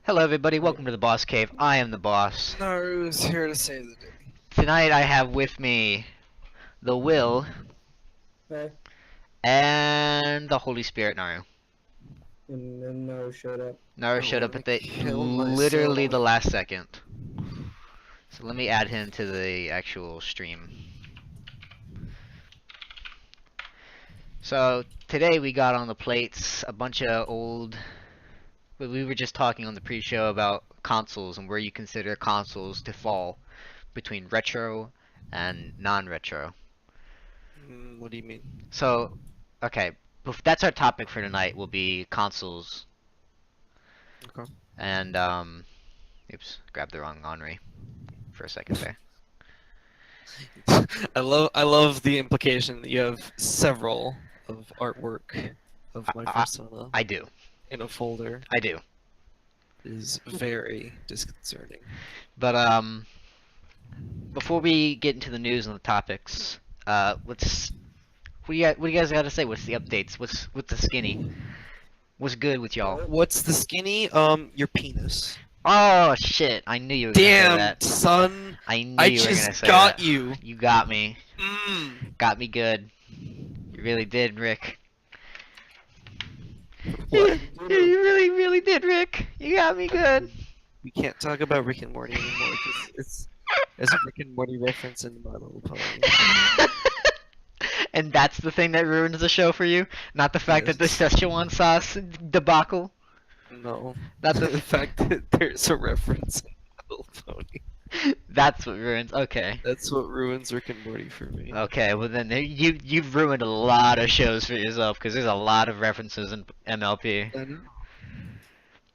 Hello everybody, welcome to the Boss Cave. I am the boss. Naru's here to save the day. Tonight I have with me the Will Hey, and the Holy Spirit Naru. and then Naru showed up. Naru I showed up wanna at the kill literally myself. the last second. So let me add him to the actual stream. So today we got on the plates a bunch of old. We were just talking on the pre-show about consoles and where you consider consoles to fall between retro and non-retro. What do you mean? So, okay, that's our topic for tonight. Will be consoles. Okay. And oops, grabbed the wrong Henri for a second there. I love the implication that you have several of artwork of my persona I do. in a folder. I do. It is very disconcerting. But before we get into the news and the topics, let's. What do you guys got to say? What's the updates? What's the skinny? What's good with y'all? What's the skinny? Your penis. Oh shit! I knew you were gonna say Damn, that. son. I knew I you were gonna just say got that. you. You got me. Mm. Got me good. You really did, Rick. What? You really did, Rick. You got me good. We can't talk about Rick and Morty anymore because it's a Rick and Morty reference in My Little Pony. And that's the thing that ruins the show for you? Not the fact that the Yes. Szechuan sauce debacle? No, Not the the fact that there's a reference in My Little Pony. That's what ruins. Okay. That's what ruins Rick and Morty for me. Okay, well then you've ruined a lot of shows for yourself because there's a lot of references in MLP. I know.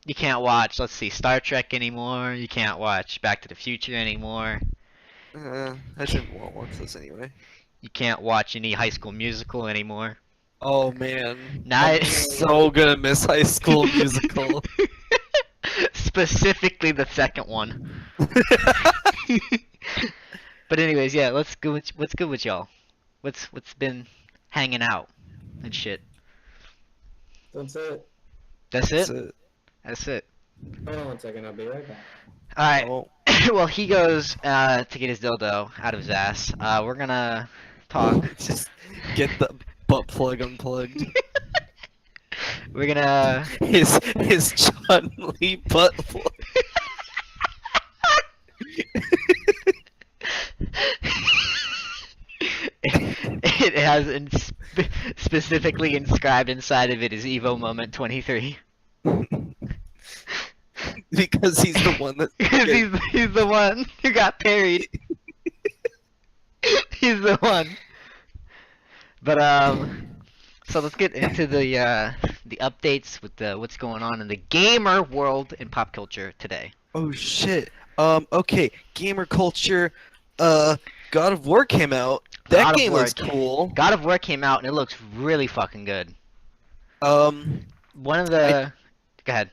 You can't watch, let's see, Star Trek anymore. You can't watch Back to the Future anymore. I didn't want one of those anyway. You can't watch any High School Musical anymore. Oh man, Now I'm so gonna miss High School Musical. Specifically the second one. But anyways, yeah, what's good with y'all? What's been hanging out and shit? That's it. That's That's it? it. That's it. Hold on 1 second, I'll be right back. Alright. Oh, Well, he goes to get his dildo out of his ass. We're gonna talk. just get the butt plug unplugged. We're gonna. His Chun Li butt plug. It has specifically inscribed inside of it is Evo Moment 23. Because he's the one that. Because he's the one who got parried. He's the one. But so let's get into the updates with what's going on in the gamer world and pop culture today. Oh shit. Okay, gamer culture. God of War came out. God That of game War looks cool. God of War came out and it looks really fucking good. One of the Go ahead.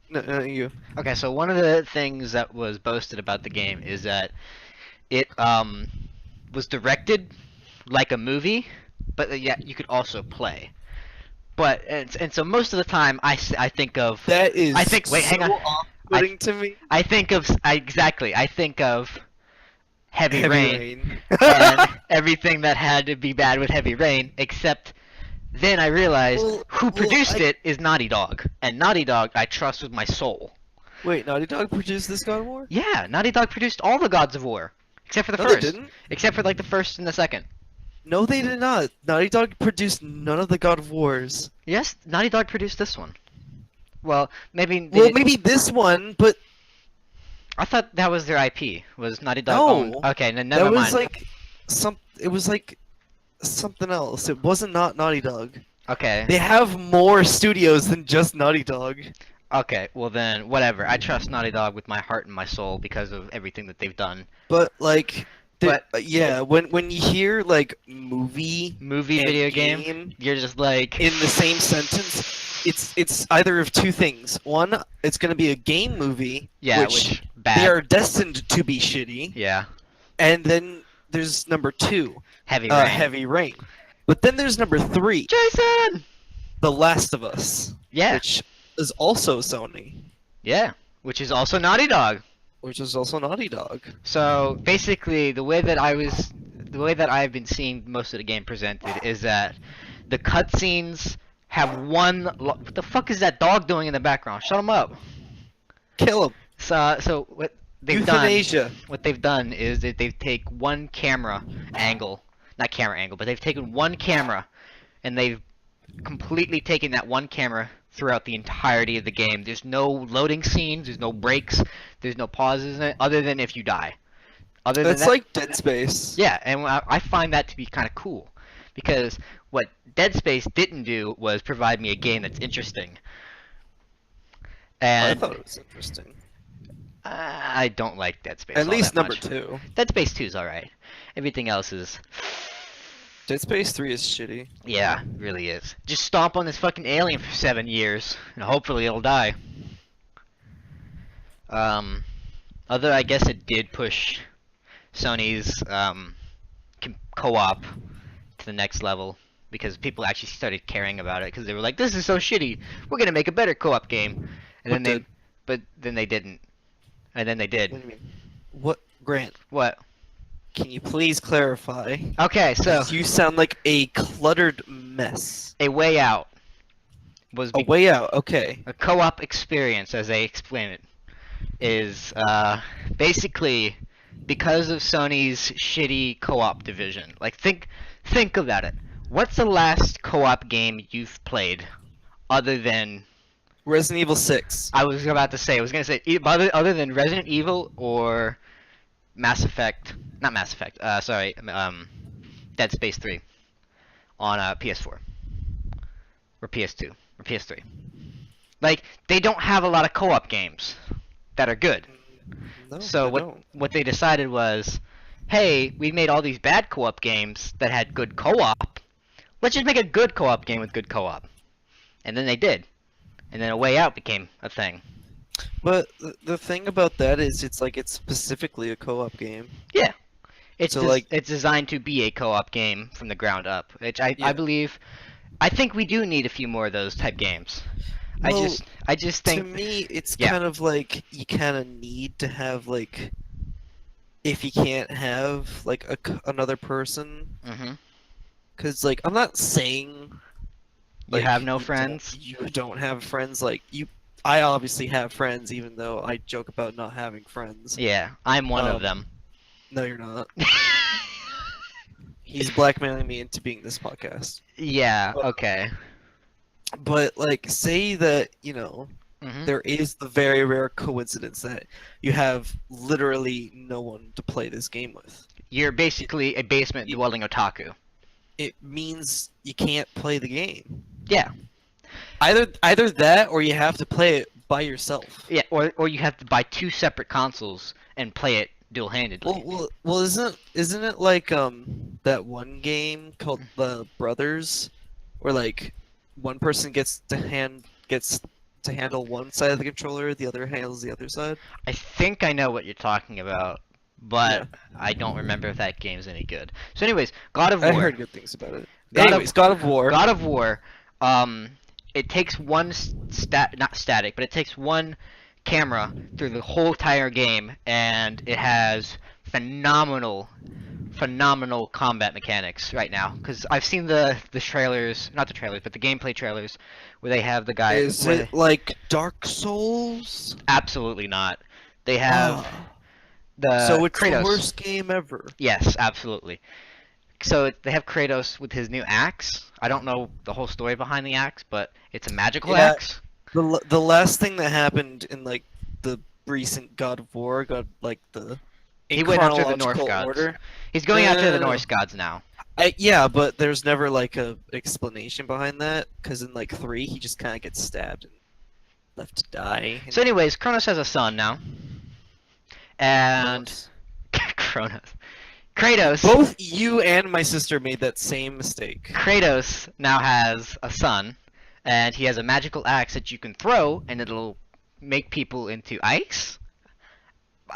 No, you. Okay, so one of the things that was boasted about the game is that it was directed like a movie, but yet you could also play. But and so most of the time I think of That is. I think wait, hang on. Off-putting to me. I think of exactly. I think of Heavy Rain Rain. and everything that had to be bad with Heavy Rain, except then I realized who produced it is Naughty Dog, and Naughty Dog I trust with my soul. Wait, Naughty Dog produced this God of War? Yeah, Naughty Dog produced all the Gods of War, except for the No, they first. didn't. Except for like the first and the second. No, they did not. Naughty Dog produced none of the God of Wars. Yes, Naughty Dog produced this one. Well, maybe. Well, maybe this one, but I thought that was their IP. Was Naughty Dog No. owned? Okay, then never that mind. was like It was like something else. It wasn't not Naughty Dog. Okay. They have more studios than just Naughty Dog. Okay, well then, whatever. I trust Naughty Dog with my heart and my soul because of everything that they've done. But like, But- yeah, when you hear like movie Movie, and video game, you're just like in the same sentence, it's either of two things. One, it's gonna be a game movie, yeah, which bad. they are destined to be shitty. Yeah, And then there's number two, Heavy Rain. Heavy Rain. But then there's number three, Jason. The Last of Us, Yeah, which is also Sony. yeah. which is also Naughty Dog. Which is also Naughty Dog. So basically, the way that I've been seeing most of the game presented is that the cutscenes have what the fuck is that dog doing in the background? Shut him up. Kill him. So what they've Euthanasia. done is that they've taken one camera angle, not camera angle, but they've taken one camera, and they've completely taken that one camera throughout the entirety of the game. There's no loading scenes, there's no breaks, there's no pauses in it, other than if you die. Other than That's that, like Dead Space. yeah, and I find that to be kind of cool, because what Dead Space didn't do was provide me a game that's interesting. I And thought it was interesting. I don't like Dead Space. At all least that number much. 2. Dead Space 2 is alright. Everything else is, Dead Space 3 is shitty. yeah, really is. Just stomp on this fucking alien for 7 years, and hopefully it'll die. Other, I guess it did push Sony's co-op to the next level, because people actually started caring about it, because they were like, this is so shitty, we're gonna make a better co-op game. And But then they didn't. And then they What do did. you mean? What, Grant? What? Can you please clarify? Okay, so You sound like a cluttered mess. A Way Out was A way out. Okay. a co-op experience, as they explain it, is basically because of Sony's shitty co-op division. Like, think about it. What's the last co-op game you've played, other than? Resident Evil 6. I was going to say other than Resident Evil or Mass Effect, not Mass Effect. Sorry, Dead Space 3 on PS4 or PS2 or PS3. Like, they don't have a lot of co-op games that are good. No, So I don't. what they decided was, hey, we made all these bad co-op games that had good co-op. Let's just make a good co-op game with good co-op. And then they did. And then A Way Out became a thing. But the thing about that is, it's like it's specifically a co-op game. Yeah. It's So, like- it's designed to be a co-op game from the ground up. Which I Yeah. believe, I think we do need a few more of those type games. Well, I just To think me, it's Yeah. kind of like you kind of need to have like, if you can't have like another person, Mhm. because like I'm not saying You have no don't- friends. You don't have friends. Like you, I obviously have friends, even though I joke about not having friends. Yeah, I'm one of Um, them. No, you're not. He's blackmailing me into being this podcast. Yeah, okay. But like, say that Mhm. there is the very rare coincidence that you have literally no one to play this game with. You're basically a basement dwelling otaku. It means you can't play the game. Yeah. Either that, or you have to play it by yourself. Yeah, or you have to buy two separate consoles and play it dual-handedly. Well, isn't it like that one game called The Brothers, where like one person gets to handle one side of the controller, the other handles the other side? I think I know what you're talking about, but Yeah. I don't remember if that game's any good. So anyways, God of War. I heard good things about it. God of- Anyways, God of War. God of War, it takes one not static, but it takes one camera through the whole entire game, and it has phenomenal combat mechanics right now. Because I've seen the trailers, not the trailers, but the gameplay trailers, where they have the guy. Is where it like Dark Souls? Absolutely not. They have Ah. the So it's Kratos. the worst game ever. Yes, absolutely. So they have Kratos with his new axe. I don't know the whole story behind the axe, but it's a magical Yeah. axe. The last thing that happened in like the recent God of War got like the He went after the Norse chronological gods. order. He's going after the No. Norse gods now. Yeah, but there's never like a explanation behind that, because in like 3 he just kind of gets stabbed and left to die. So anyways, Kronos has a son now. And Kratos. Both you and my sister made that same mistake. Kratos now has a son, and he has a magical axe that you can throw, and it'll make people into ice.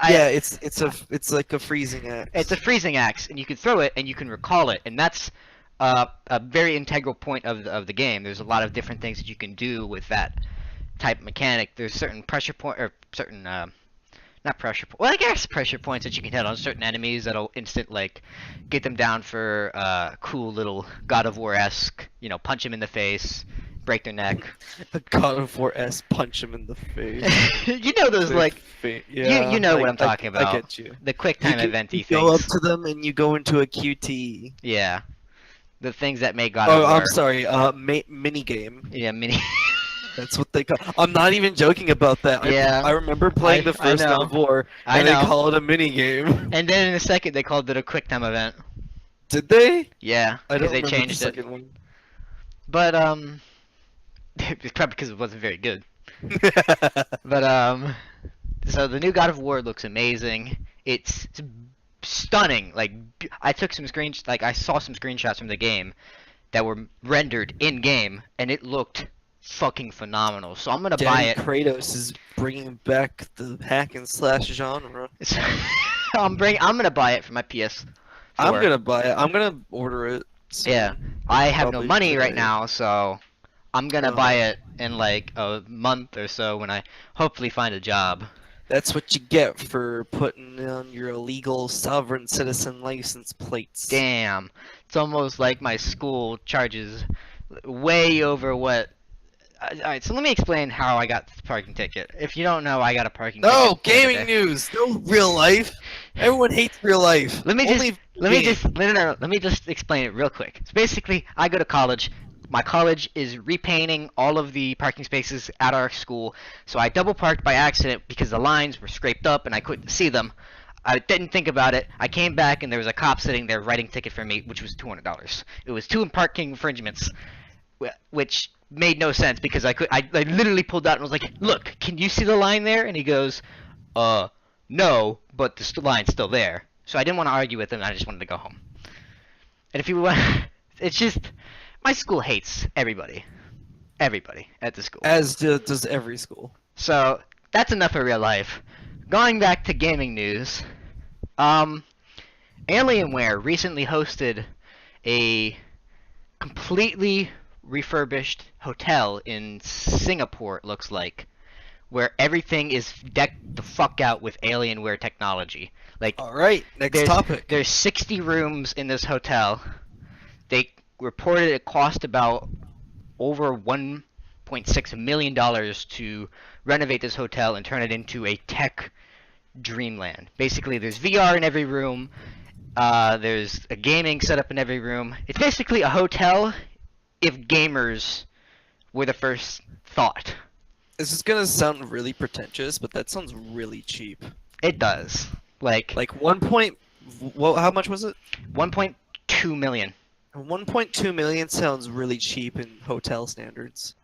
Yeah, it's like a freezing axe. It's a freezing axe, and you can throw it, and you can recall it, and that's a very integral point of the game. There's a lot of different things that you can do with that type mechanic. There's certain pressure point or certain not pressure point. Well, I guess pressure points that you can hit on certain enemies that'll instant like get them down for cool little God of War esque. You know, punch them in the face, break their neck. A God of War S punch him in the face. You know those Their like yeah, you know what I'm talking about. I get you. The quick time eventy you go up things. to them and you go into a QT. Yeah, the things that make God of Oh, War. I'm sorry. Mini game. Yeah, mini. That's what they call. I'm not even joking about that. Yeah. I remember playing the I first know. God of War, I and they know. call it a mini game. And then in a second they called it a quick time event. Did they? Yeah, I because don't they remember changed the it. second one. But it's probably because it wasn't very good. But so the new God of War looks amazing. It's stunning. Like I took some I saw some screenshots from the game that were rendered in game, and it looked fucking phenomenal. So I'm gonna buy Daddy it. Kratos is bringing back the hack and slash genre. I'm gonna buy it for my PS. I'm gonna buy it. I'm gonna order it. Soon. Yeah, I have no Probably money right today. now, so I'm gonna buy it in like a month or so when I hopefully find a job. That's what you get for putting on your illegal sovereign citizen license plates. Damn, it's almost like my school charges way over what. Alright, so let me explain how I got this parking ticket. If you don't know, I got a parking ticket. No, the other gaming day. news. No real life. Everyone hates real life. Let me Only let me just explain it real quick. So basically, I go to college. My college is repainting all of the parking spaces at our school, so I double parked by accident because the lines were scraped up and I couldn't see them. I didn't think about it. I came back and there was a cop sitting there writing a ticket for me, which was $200. It was 2 parking infringements, which made no sense because I literally pulled out and was like, "Look, can you see the line there?" And he goes, no, but the line's still there." So I didn't want to argue with him. I just wanted to go home. And if you want, it's just my school hates everybody at the school. As does every school. So that's enough of real life. Going back to gaming news, Alienware recently hosted a completely refurbished hotel in Singapore, it looks like, where everything is decked the fuck out with Alienware technology. Like, All right, next topic. There's 60 rooms in this hotel. They reported it cost about over $1.6 million to renovate this hotel and turn it into a tech dreamland. Basically, there's VR in every room. There's a gaming setup in every room. It's basically a hotel if gamers were the first thought. This is gonna sound really pretentious, but that sounds really cheap. It does. Like Like 1 point. Well, how much was it? 1.2 million. 1.2 million sounds really cheap in hotel standards.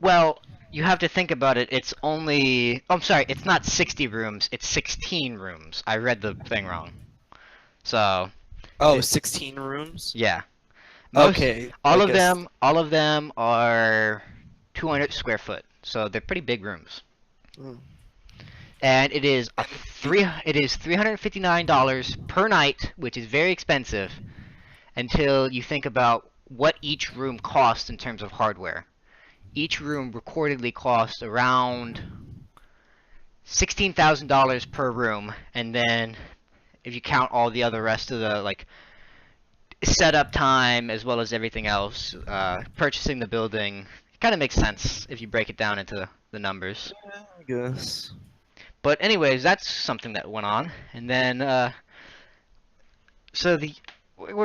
Well, you have to think about it. It's only... Oh, I'm sorry. It's not 60 rooms. It's 16 rooms. I read the thing wrong. So... Oh, 16 rooms? Yeah. Okay. All I of guess- them are 200 square foot. So they're pretty big rooms. Mm. And it is $359 per night, which is very expensive until you think about what each room costs in terms of hardware. Each room recordedly costs around $16,000 per room, and then if you count all the other rest of the like setup time as well as everything else, purchasing the building, it kind of makes sense if you break it down into the numbers. Yeah, I guess. But anyways, that's something that went on, and then we're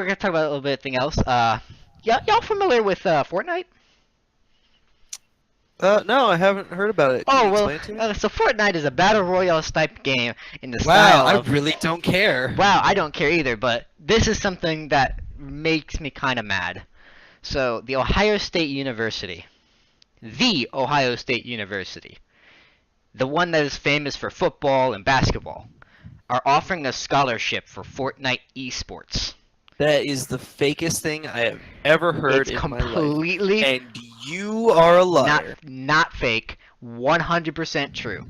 gonna talk about a little bit of thing else. Y'all familiar with Fortnite? No, I haven't heard about it. Can Oh you well, explain to me? so Fortnite is a battle royale type game in the Wow, style I of. really don't care. Wow, I don't care either, but this is something that makes me kind of mad. So the Ohio State University, the one that is famous for football and basketball, are offering a scholarship for Fortnite esports. That is the fakest thing I have ever heard It's in my life. completely And you are a liar. not fake, 100% true.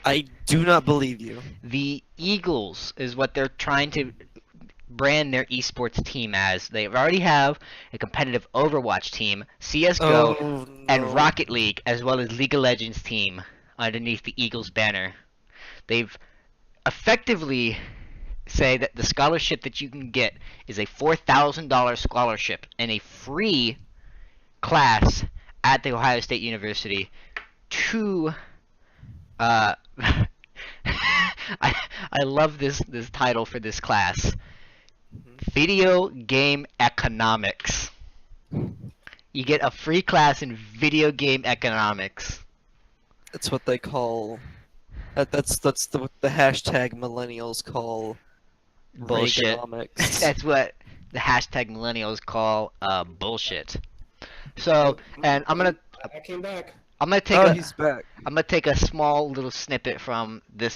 I do not believe you. The Eagles is what they're trying to brand their esports team as. They already have a competitive Overwatch team, CS:GO, Oh and no. Rocket League, as well as League of Legends team underneath the Eagles banner. They've effectively say that the scholarship that you can get is a $4,000 scholarship and a free class at the Ohio State University to I love this title for this class. Video game economics. You get a free class in video game economics. That's what they call. That's the hashtag millennials call Bullshit. Reaganomics. That's what the hashtag millennials call bullshit. So, and I came back. I'm gonna take Oh, a he's back. I'm gonna take a small little snippet from the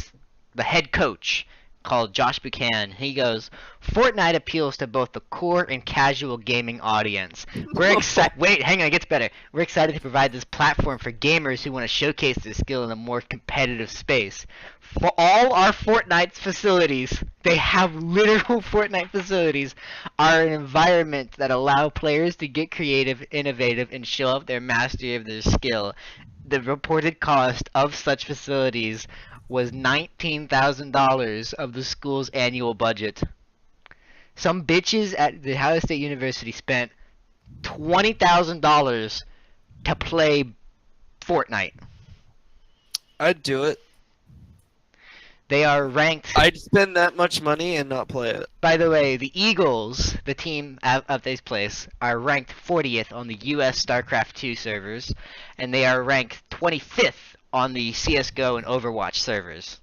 head coach called Josh Buchanan. He goes, Fortnite appeals to both the core and casual gaming audience. We're excited. Wait, hang on, it gets better. We're excited to provide this platform for gamers who want to showcase their skill in a more competitive space. For all our Fortnite facilities, they have literal Fortnite facilities, are an environment that allow players to get creative, innovative, and show off their mastery of their skill. The reported cost of such facilities was $19,000 of the school's annual budget. Some bitches at the Ohio State University spent $20,000 to play Fortnite. I'd do it. They are ranked. I'd spend that much money and not play it. By the way, the Eagles, the team of this place, are ranked 40th on the U.S. StarCraft 2 servers, and they are ranked 25th on the CS:GO and Overwatch servers,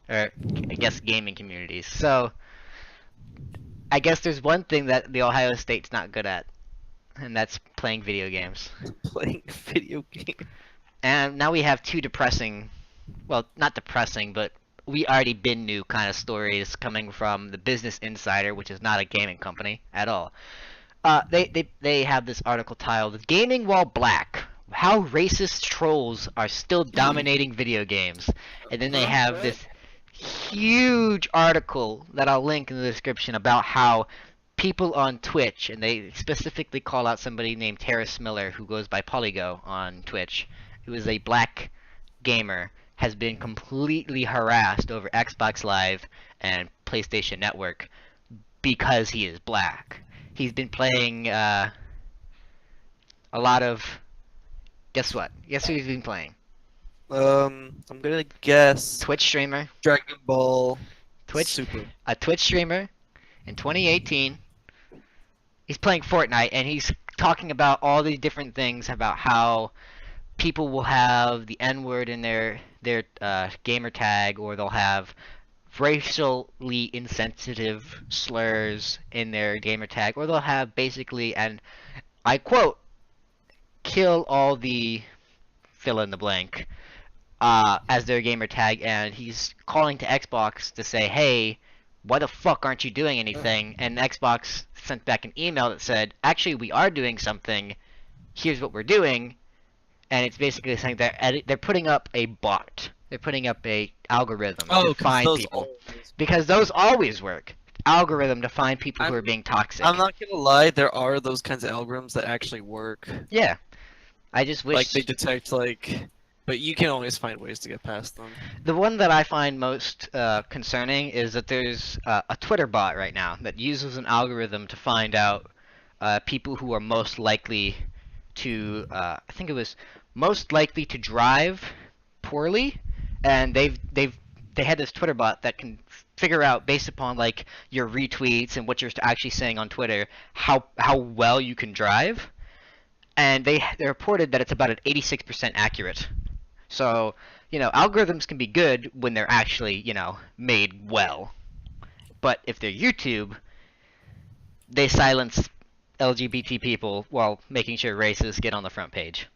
or I guess gaming communities. So, I guess there's one thing that the Ohio State's not good at, and that's playing video games. Playing video games. And now we have two depressing, well, not depressing, but we already been knew kind of stories coming from the Business Insider, which is not a gaming company at all. They have this article titled "Gaming While Black: How Racist Trolls Are Still Dominating Video Games," and then they have this huge article that I'll link in the description about how people on Twitch, and they specifically call out somebody named Terrace Miller who goes by Polygo on Twitch, who is a black gamer, has been completely harassed over Xbox Live and PlayStation Network because he is black. He's been playing a lot of... Guess what? Guess who he's been playing? I'm gonna guess Twitch streamer. Dragon Ball Twitch. Super. A Twitch streamer in 2018. He's playing Fortnite, and he's talking about all these different things about how people will have the N-word in their gamer tag, or they'll have racially insensitive slurs in their gamer tag, or they'll have basically, and I quote, kill all the fill in the blank as their gamer tag, and he's calling to Xbox to say, hey, why the fuck aren't you doing anything? And Xbox sent back an email that said, actually, we are doing something. Here's what we're doing. And it's basically saying they're putting up a bot. They're putting up a algorithm to find people. Because those always work. Algorithm to find people who are being toxic. I'm not gonna lie, there are those kinds of algorithms that actually work. Yeah. I just wish... Like, they detect, like... But you can always find ways to get past them. The one that I find most concerning is that there's a Twitter bot right now that uses an algorithm to find out people who are most likely to, I think it was most likely to drive poorly, and they had this Twitter bot that can figure out, based upon like your retweets and what you're actually saying on Twitter, how well you can drive, and they reported that it's about an 86% accurate. So, you know, algorithms can be good when they're actually, you know, made well. But if they're YouTube, they silence LGBT people while making sure racists get on the front page.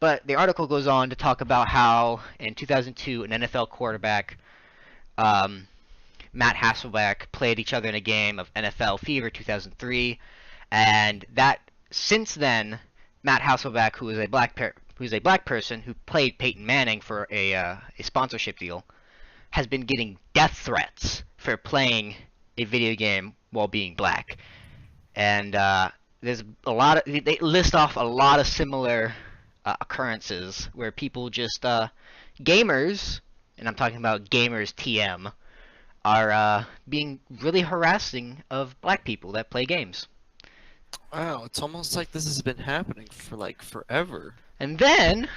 But the article goes on to talk about how, in 2002, an NFL quarterback, Matt Hasselbeck, played each other in a game of NFL Fever 2003, and that, since then, Matt Hasselbeck, who is a black person who played Peyton Manning for a sponsorship deal, has been getting death threats for playing a video game while being black. And there's a lot of they list off a lot of similar occurrences where people just gamers, and I'm talking about gamers TM, are being really harassing of black people that play games. Wow, it's almost like this has been happening for like forever. And then,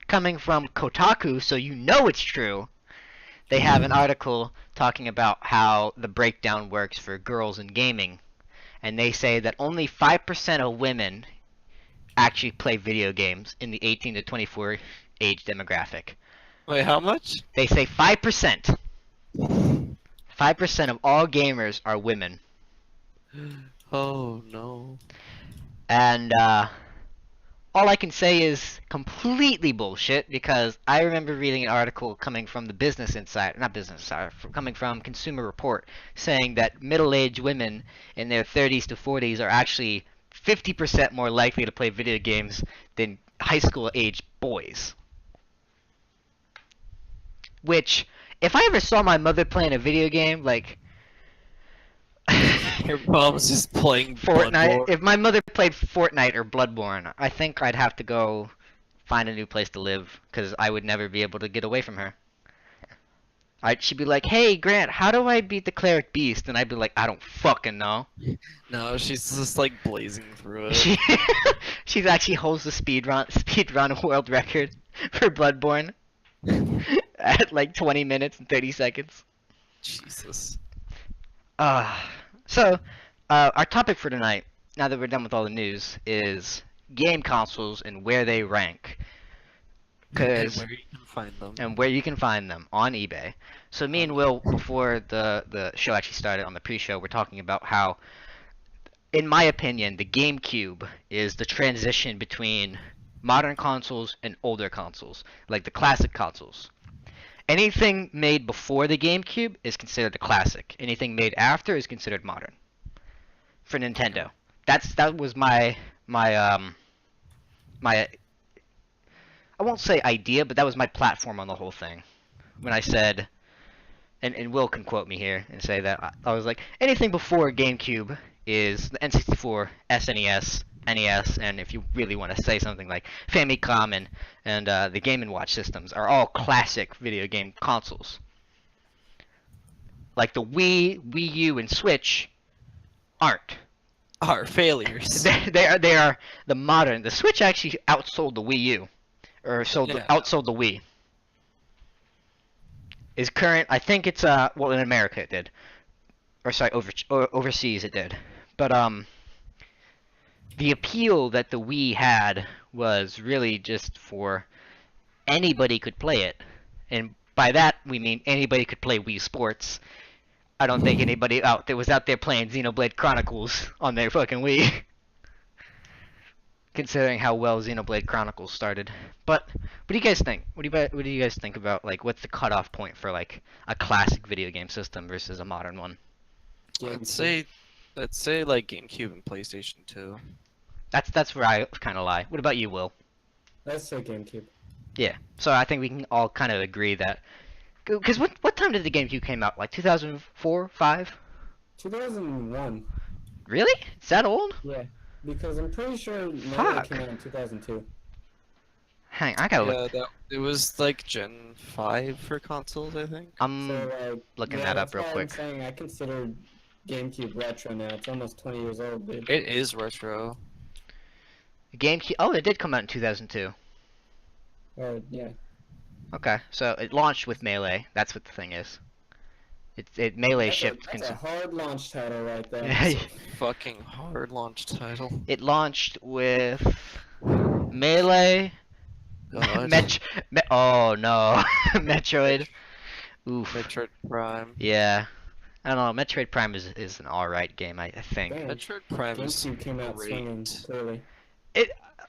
coming from Kotaku, so you know it's true, they have an article talking about how the breakdown works for girls in gaming. And they say that only 5% of women actually play video games in the 18 to 24 age demographic. Wait, how much? They say 5%. 5% of all gamers are women. Oh no. And all I can say is completely bullshit, because I remember reading an article coming from the Business Insider, not Business Insider, coming from Consumer Report, saying that middle-aged women in their 30s to 40s are actually 50% more likely to play video games than high school-aged boys. Which, if I ever saw my mother playing a video game, like... Your mom's just playing Fortnite. Bloodborne. If my mother played Fortnite or Bloodborne, I think I'd have to go find a new place to live, because I would never be able to get away from her. She'd be like, "Hey, Grant, how do I beat the cleric beast?" And I'd be like, "I don't fucking know." No, she's just like blazing through it. She's actually holds the speedrun world record for Bloodborne at like 20 minutes and 30 seconds. Jesus. So, our topic for tonight, now that we're done with all the news, is game consoles and where they rank. And Cause, where you can find them. and where you can find them on eBay. So me and Will, before the show actually started on the pre-show, we're talking about how, in my opinion, the GameCube is the transition between modern consoles and older consoles, like the classic consoles. Anything made before the GameCube is considered a classic. Anything made after is considered modern. For Nintendo, that was my I won't say idea, but that was my platform on the whole thing. When I said, and Will can quote me here and say that I was like, anything before GameCube is the N64, SNES, NES, and if you really want to say something like Famicom and the Game & Watch systems are all classic video game consoles. Like the Wii, Wii U, and Switch aren't. Are failures. They are the modern. The Switch actually outsold the Wii U, or outsold the Wii. Is current. I think it's well, in America it did, or sorry, overseas it did. But the appeal that the Wii had was really just for anybody could play it, and by that we mean anybody could play Wii Sports. I don't think anybody was out there playing Xenoblade Chronicles on their fucking Wii. Considering how well Xenoblade Chronicles started. But what do you guys think? What do you guys think about, like, what's the cutoff point for like a classic video game system versus a modern one? I'd say like GameCube and PlayStation 2. That's where I kind of lie. What about you, Will? Let's say GameCube. Yeah. So I think we can all kind of agree that. Because what time did the GameCube came out? Like 2004, 5? 2001. Really? Is that old? Yeah, because I'm pretty sure Mario Fuck. came out in 2002. Hang, I gotta look. It was like Gen 5 for consoles, I think. I'm So, looking yeah, that up that's real why quick. I'm saying I consider GameCube retro now. It's almost 20 years old, dude. It is retro. GameCube. Oh, it did come out in 2002. Yeah. Okay, so it launched with Melee. That's what the thing is. Melee That's shipped. a hard launch title right there. Yeah, Fucking hard launch title. it launched with Melee. God. Oh no, Metroid. Oof. Metroid Prime. Yeah, I don't know. Metroid Prime is an alright game, I think. Damn. Metroid Prime is GameCube came out great. swinging, clearly.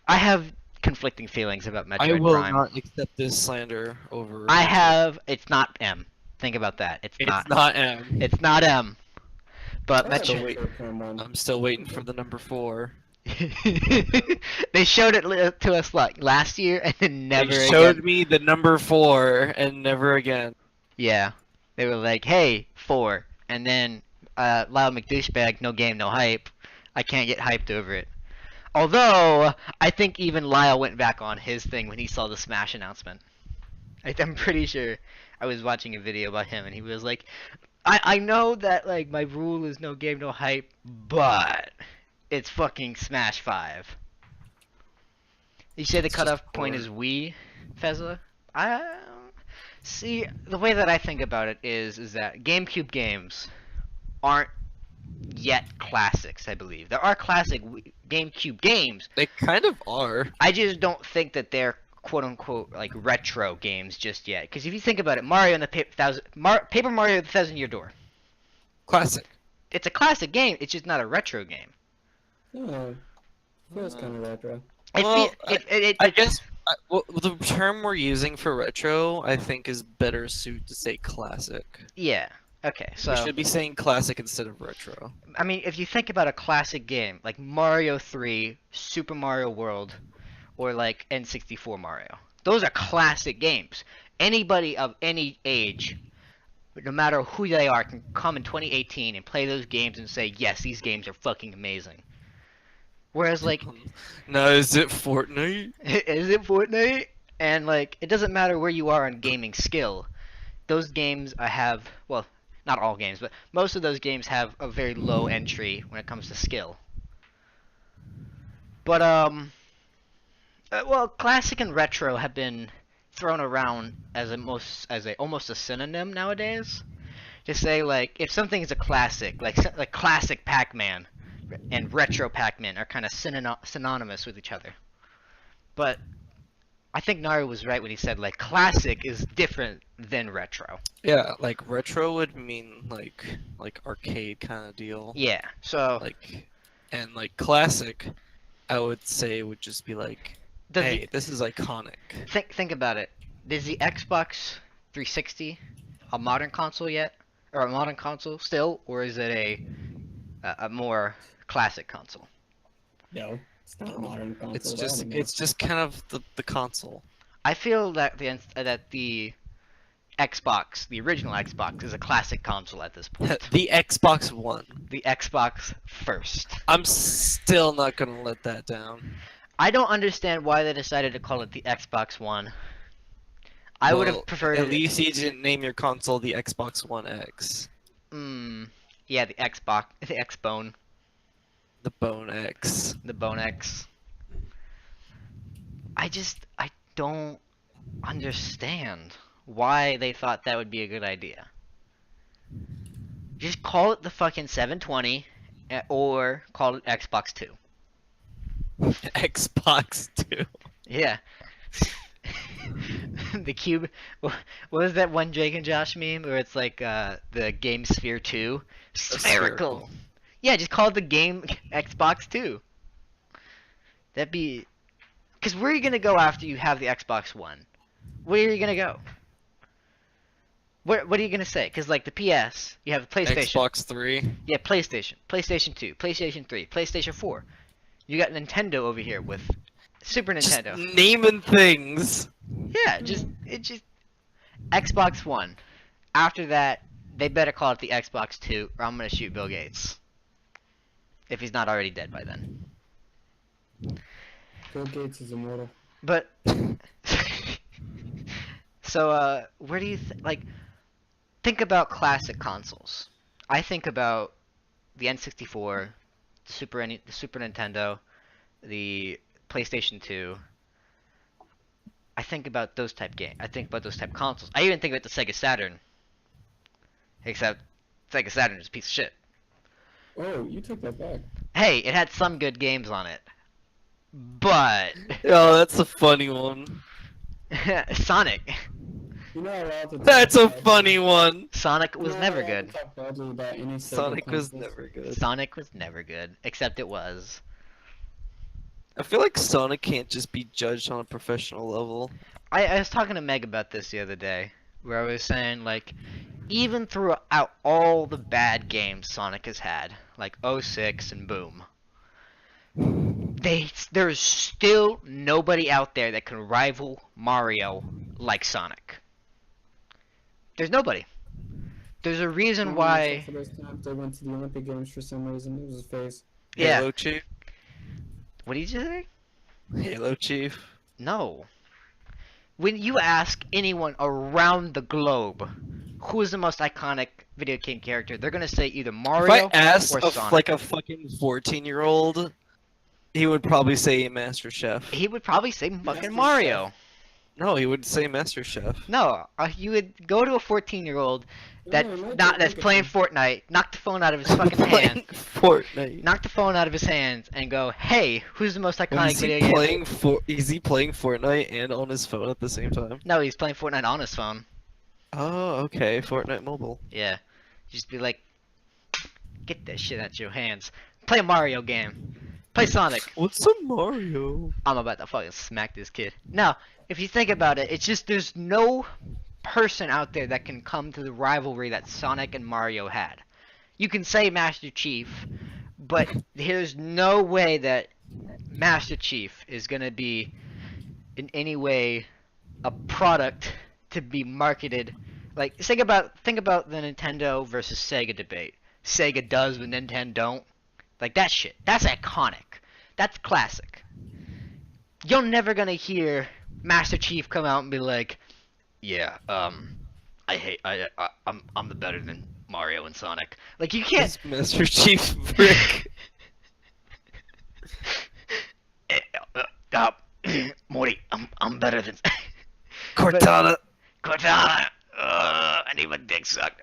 I have conflicting feelings about Metroid I will Prime. not accept this slander over. I have. It's not M. Think about that. It's not. M. It's not M. But I had a Metroid. Metroid Prime one. I'm still waiting for the number 4. They showed it to us like last year and then never They showed again. me the number 4 and never again. Yeah, they were like, "Hey, 4," and then Lyle McDouchebag, no game, no hype. I can't get hyped over it. Although, I think even Lyle went back on his thing when he saw the Smash announcement. I'm pretty sure I was watching a video about him and he was like, I know that like my rule is no game, no hype, but it's fucking Smash 5. You say the It's cutoff just point boring. is Wii, Fezza? I see the way that I think about it is that GameCube games aren't yet classics, I believe. There are classic GameCube games. They kind of are. I just don't think that they're quote unquote like retro games just yet. Because if you think about it, Mario and the Paper Mario and the Thousand Year Door, Classic. it's a classic game. It's just not a retro game. Oh, feels kind of retro. Well, It I guess well, the term we're using for retro, I think, is better suited to say classic. yeah. Okay, so We should be saying classic instead of retro. I mean, if you think about a classic game like Mario 3, Super Mario World, or like N64 Mario, those are classic games. Anybody of any age, no matter who they are, can come in 2018 and play those games and say, yes, these games are fucking amazing. Whereas, like, Now, is it Fortnite? is it Fortnite? And, like, it doesn't matter where you are on gaming skill. Those games have, well, not all games, but most of those games have a very low entry when it comes to skill. But, well, classic and retro have been thrown around as almost a synonym nowadays. To say, like, if something is a classic, like classic Pac-Man and retro Pac-Man are kind of synonymous with each other. But I think Naru was right when he said, like, classic is different than retro. Yeah, like retro would mean like arcade kind of deal. Yeah, so And like classic, I would say would just be like, does hey, this is iconic. think about it. Is the Xbox 360 a modern console yet? Or a modern console still? Or is it a more classic console? No, it's not a modern console. It's at all just anymore. it's just kind of the console. I feel that the Xbox, the original Xbox, is a classic console at this point. The Xbox One. The Xbox first. I'm still not gonna let that down. I don't understand why they decided to call it the Xbox One. I would Well, have preferred At it. least you didn't name your console the Xbox One X. Yeah, the Xbox, the Xbone, The Bone X. the Bone X. I don't understand why they thought that would be a good idea. Just call it the fucking 720, or call it Xbox 2. Xbox 2. Yeah. The cube. What was that one Jake and Josh meme where it's like the Game Sphere 2? Spherical. Yeah, just call it the Game Xbox 2. That'd be. Because where are you gonna go after you have the Xbox One? Where are you gonna go? What are you gonna say? Because like the PS, you have PlayStation. Xbox 3. Yeah, PlayStation, PlayStation 2, PlayStation 3, PlayStation 4. You got Nintendo over here with Super Nintendo. Just naming things. Yeah, just Xbox One. After that, they better call it the Xbox 2, or I'm gonna shoot Bill Gates. If he's not already dead by then. Bill Gates is immortal. But so where do you think about classic consoles? I think about the N64, the Super Nintendo, the PlayStation 2. I think about those type consoles. I even think about the Sega Saturn. Except Sega Saturn is a piece of shit. Oh, you took that back. Hey, it had some good games on it. But Oh, that's a funny one. Sonic. You're not allowed to. That's a funny one. Sonic was You're not never allowed to good. talk badly about any Sega Sonic was consoles. never good. Sonic was never good, except it was. I feel like Sonic can't just be judged on a professional level. I was talking to Meg about this the other day, where I was saying, like, even throughout all the bad games Sonic has had, like 06 and Boom, there's still nobody out there that can rival Mario like Sonic. There's nobody. There's a reason Except why. for those times they went to the Olympic Games for some reason. It was his face. Yeah. Halo Chief. What did you say? Halo Chief. No. When you ask anyone around the globe who is the most iconic video game character, they're gonna say either If Mario I asked or of Sonic. like a fucking 14-year-old, he would probably say Master Chef. He would probably say fucking Master Mario. No, he would say Master Chef. No, you would go to a 14-year-old that's playing Fortnite, knock the phone out of his fucking hand, Playing Fortnite. knock the phone out of his hands, and go, "Hey, who's the most iconic Is video he game?" playing Is he playing Fortnite and on his phone at the same time? No, he's playing Fortnite on his phone. Oh, okay. Fortnite Mobile. Yeah, just be like, "Get that shit out your hands. Play a Mario game. Play Sonic." What's a Mario? I'm about to fucking smack this kid. Now, if you think about it, it's just there's no person out there that can come to the rivalry that Sonic and Mario had. You can say Master Chief, but there's no way that Master Chief is gonna be in any way a product to be marketed. Like think about the Nintendo versus Sega debate. Sega does, but Nintendo don't. Like that shit. That's iconic. That's classic. You're never gonna hear Master Chief come out and be like, "Yeah, I'm the better than Mario and Sonic." Like you can't. Is Master Chief Brick? Morty, I'm better than Cortana. Cortana. I need my dick sucked.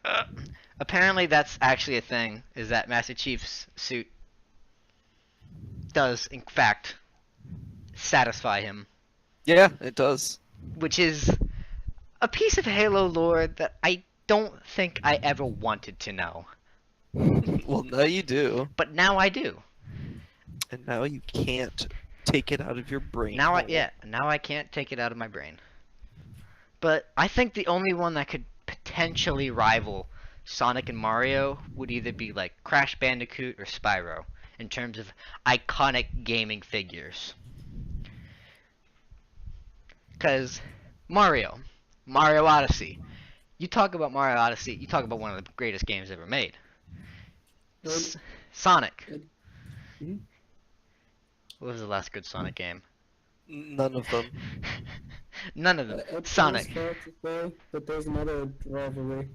Apparently, that's actually a thing. Is that Master Chief's suit does, in fact, satisfy him, Yeah, it does. which is a piece of Halo lore that I don't think I ever wanted to know, Well, now you do, but now I do. and now you can't take it out of your brain. Now I can't take it out of my brain. But I think the only one that could potentially rival Sonic and Mario would either be like Crash Bandicoot or Spyro in terms of iconic gaming figures. Because Mario Odyssey. You talk about Mario Odyssey, you talk about one of the greatest games ever made. Sonic. Mhm. What was the last good Sonic game? None of them. None of them. It's Sonic. fair to say, but there's another rivalry.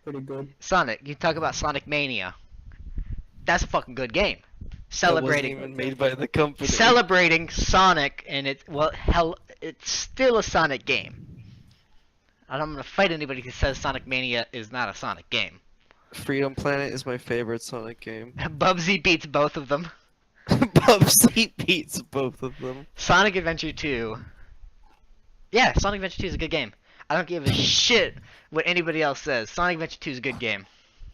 Pretty good. Sonic. You talk about Sonic Mania. That's a fucking good game. That wasn't Celebrating even made by the company. celebrating Sonic, and it's still a Sonic game. And I'm gonna fight anybody who says Sonic Mania is not a Sonic game. Freedom Planet is my favorite Sonic game. Bubsy beats both of them. Bubsy beats both of them. Sonic Adventure 2. Yeah, Sonic Adventure 2 is a good game. I don't give a shit what anybody else says. Sonic Adventure 2 is a good game.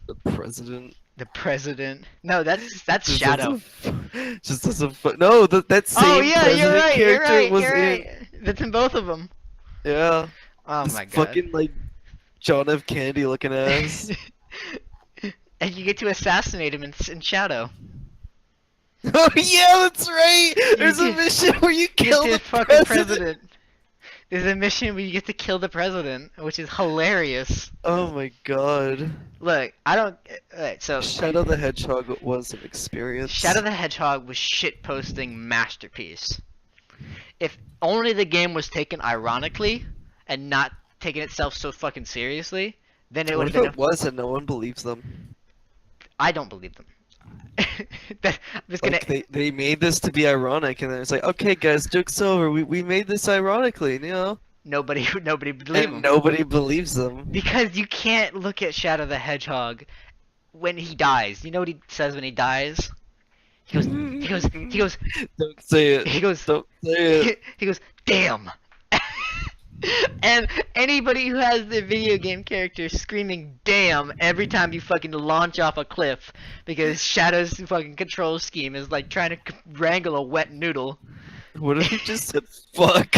The president. The President. No, that's Just Shadow. Just as a no, that same Oh yeah, president you're right. You're character right. was You're in. right. That's in both of them. Yeah. Oh This my god. fucking like John F. Kennedy looking ass. And you get to assassinate him in Shadow. Oh yeah, that's right. There's a get- mission where you Get kill to the fucking president. There's a mission where you get to kill the president, which is hilarious. Oh my god. Look, I don't. Alright, so Shadow the Hedgehog was an experience. Shadow the Hedgehog was shitposting masterpiece. If only the game was taken ironically and not taking itself so fucking seriously, then it What would if have been. it was and no one believes them? I don't believe them. I'm just gonna. Like they made this to be ironic, and then it's like, okay, guys, joke's over. We made this ironically, you know. Nobody believe And them. nobody believes them. Because you can't look at Shadow the Hedgehog when he dies. You know what he says when he dies? He goes, Don't say it. he goes, Don't say it. he goes, damn. And anybody who has the video game character screaming damn every time you fucking launch off a cliff because Shadow's fucking control scheme is like trying to wrangle a wet noodle. What if you just said fuck?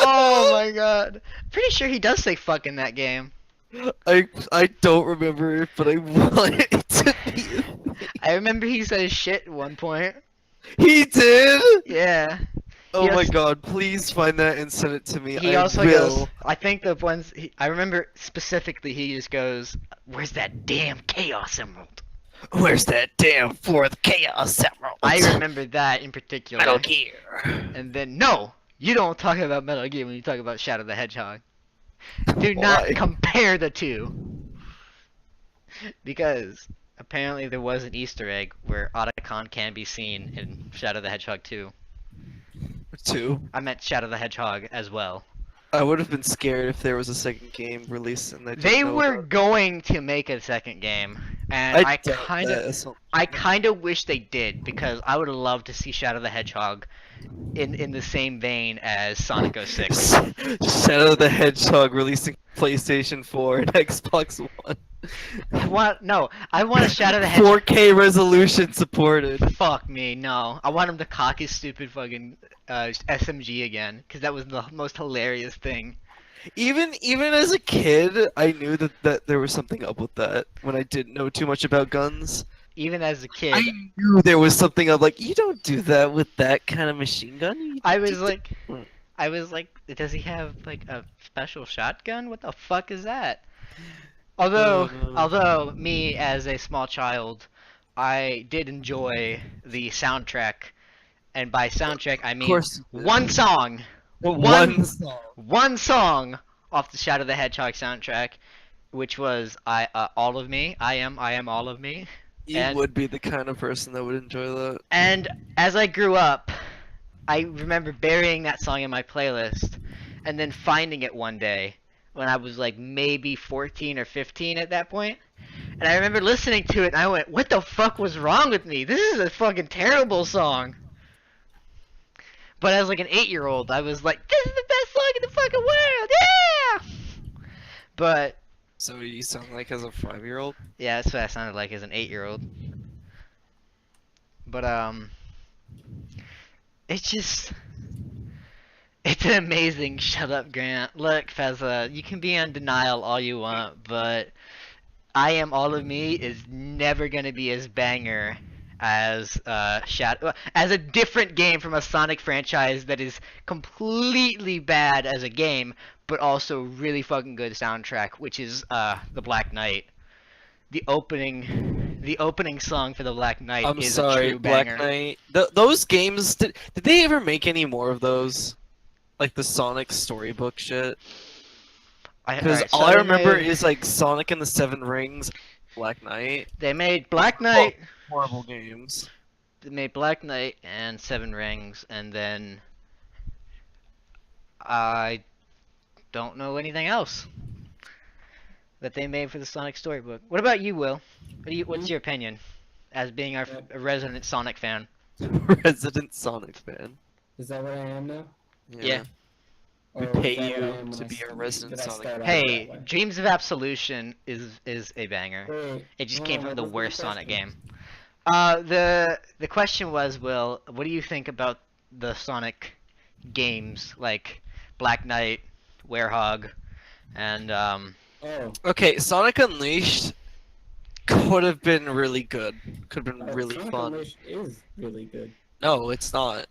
Oh my god. Pretty sure he does say fuck in that game. I don't remember it, but I want it to be. I remember he says shit at one point. He did. Yeah. Oh my also- god, please find that and send it to me. He I also will. goes. I think the ones I remember specifically. He just goes, "Where's that damn Chaos Emerald?" Where's that damn fourth Chaos Emerald? I remember that in particular. Metal Gear. And then no, you don't talk about Metal Gear when you talk about Shadow the Hedgehog. Do not Why? compare the two. Because apparently there was an Easter egg where Otacon can be seen in Shadow the Hedgehog 2. 2. I meant Shadow the Hedgehog as well. I would have been scared if there was a second game released and I didn't They know were about it. going to make a second game, and I doubt that. I kind of wish they did because I would have loved to see Shadow the Hedgehog in the same vein as Sonic 06. Shadow the Hedgehog releasing PlayStation 4 and Xbox One. I want a Shadow the Hedgehog. 4K resolution supported. Fuck me, no. I want him to cock his stupid fucking SMG again, because that was the most hilarious thing. Even as a kid, I knew that there was something up with that when I didn't know too much about guns. Even as a kid, I knew there was something up. Like, you don't do that with that kind of machine gun. I was like, does he have like a special shotgun? What the fuck is that? Although me as a small child, I did enjoy the soundtrack, and by soundtrack I mean course you did. one song, one song. one song off the Shadow the Hedgehog soundtrack, which was All of Me. I am all of me. You And- would be the kind of person that would enjoy that. And as I grew up, I remember burying that song in my playlist, and then finding it one day when I was like maybe 14 or 15 at that point. And I remember listening to it, and I went, "What the fuck was wrong with me? This is a fucking terrible song." But as like an 8-year-old, I was like, "This is the best song in the fucking world, yeah!" But So you sound like as a 5-year-old? yeah, that's what I sounded like as an 8-year-old. But it's just, it's an amazing. Shut up, Grant. Look, Fezza, you can be in denial all you want, but I Am All of Me is never gonna be as banger as Shadow, as a different game from a Sonic franchise that is completely bad as a game, but also really fucking good soundtrack, which is the Black Knight. The opening song for the Black Knight I'm is sorry, a true Black banger. Knight. Those games, did they ever make any more of those? Like the Sonic storybook shit? Because Alright, so all I they remember made- is like Sonic and the Seven Rings, Black Knight. they made Black Knight. Horrible games. They made Black Knight and Seven Rings, and then I don't know anything else that they made for the Sonic storybook. What about you, Will? What's your opinion, as being a resident Sonic fan? Resident Sonic fan. Is that what I am now? Yeah. We Or pay is that what I you am when to I be a st- resident did I Sonic start out Hey, that way? Dreams of Absolution is a banger. Wait, It just hold came on, from what the was the worst Sonic question? game. The question was, Will, what do you think about the Sonic games like Black Knight, Werehog, and Oh, Okay, Sonic Unleashed could have been really good. Could have been really Sonic fun. Unleashed is really good. No, it's not.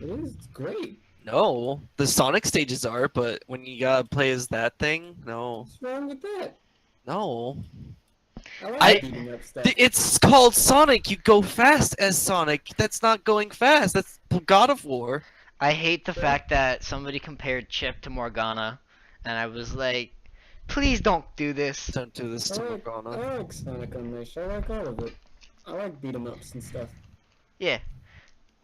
It is. It's great. No, the Sonic stages are, but when you gotta play as that thing, no, What's wrong with that? no. I like I- beating up stuff. It's called Sonic. You go fast as Sonic. That's not going fast. That's God of War. I hate the fact that somebody compared Chip to Morgana, and I was like, please don't do this. Don't do this to I like Morgana. Sonic Unleashed. I like all of it. I like beat 'em ups and stuff. Yeah.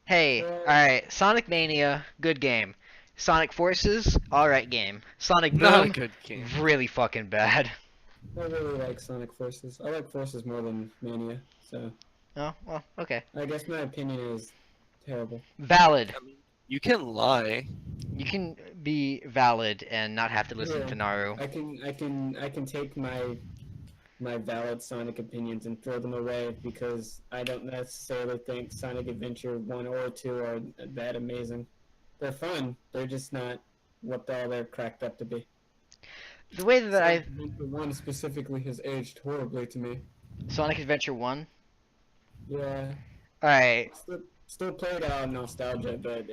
Hey, alright, Sonic Mania, good game. Sonic Forces, alright game. Sonic Not a Boom, good game. really fucking bad. I really like Sonic Forces. I like Forces more than Mania, so Oh, well, okay. I guess my opinion is terrible. Valid. You can lie. You can be valid and not have to listen Yeah. to Naru. I can take my valid Sonic opinions and throw them away because I don't necessarily think Sonic Adventure 1 or 2 are that amazing. They're fun. They're just not what they're cracked up to be. The way that Sonic Adventure 1 specifically has aged horribly to me. Sonic Adventure 1? Yeah. Alright, Still played out nostalgia, but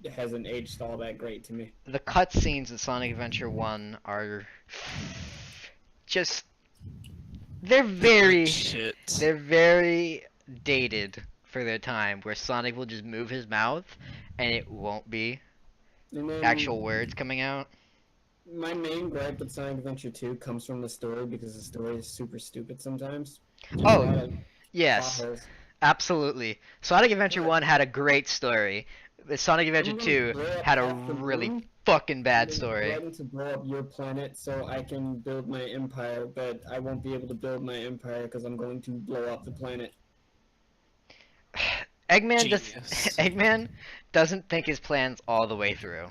hasn't aged all that great to me. The cutscenes in Sonic Adventure 1 are just they're very Shit. they're very dated for their time, where Sonic will just move his mouth and it won't be And then actual words coming out. my main gripe with Sonic Adventure 2 comes from the story because the story is super stupid sometimes. Just a lot Oh, of plot yes, holes. absolutely. Sonic Adventure But 1 had a great story, but Sonic Adventure I'm gonna 2 blow up had a half the really moon. fucking I'm bad gonna story. threaten to blow up your planet so I can build my empire, but I won't be able to build my empire because I'm going to blow up the planet. Genius. Eggman doesn't think his plans all the way through.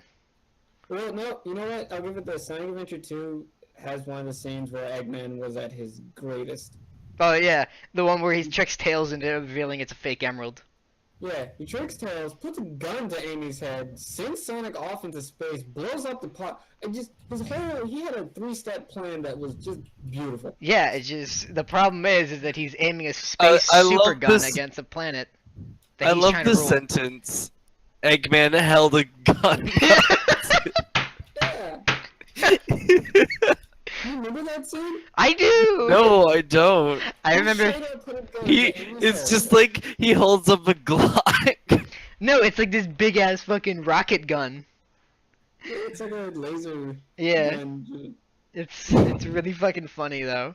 Well, no, you know what? I'll give it this. Sonic Adventure 2 has one of the scenes where Eggman was at his greatest. Oh yeah, the one where he tricks Tails into revealing it's a fake emerald. Yeah, he tricks Tails, puts a gun to Amy's head, sends Sonic off into space, blows up the pot. It just he had a 3-step plan that was just beautiful. Yeah, it's just the problem is that he's aiming a I- space I super love gun this- against a planet that I he's love trying the to rule. sentence. Eggman held a gun. Yeah. You remember that scene? I do. No, I don't. I He remember. straight up put a gun He, to Amy's it's head. just like he holds up a Glock. No, it's like this big ass fucking rocket gun. It's like a laser Yeah, gun. it's really fucking funny though.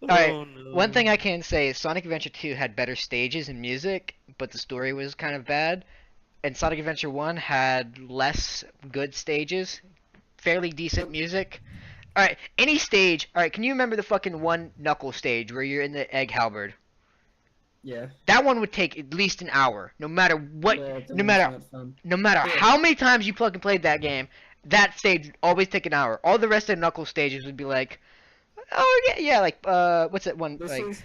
Alright, Oh, no. one thing I can say is Sonic Adventure 2 had better stages and music, but the story was kind of bad. And Sonic Adventure 1 had less good stages, fairly decent music. Alright, any stage. Alright, can you remember the fucking one Knuckle stage where you're in the egg halberd? Yeah. That one would take at least an hour, no matter what, Yeah, no matter not fun. no matter Yeah. how many times you fucking played that game. That stage would always take an hour. All the rest of the Knuckle stages would be like, oh yeah, like what's that one This like? is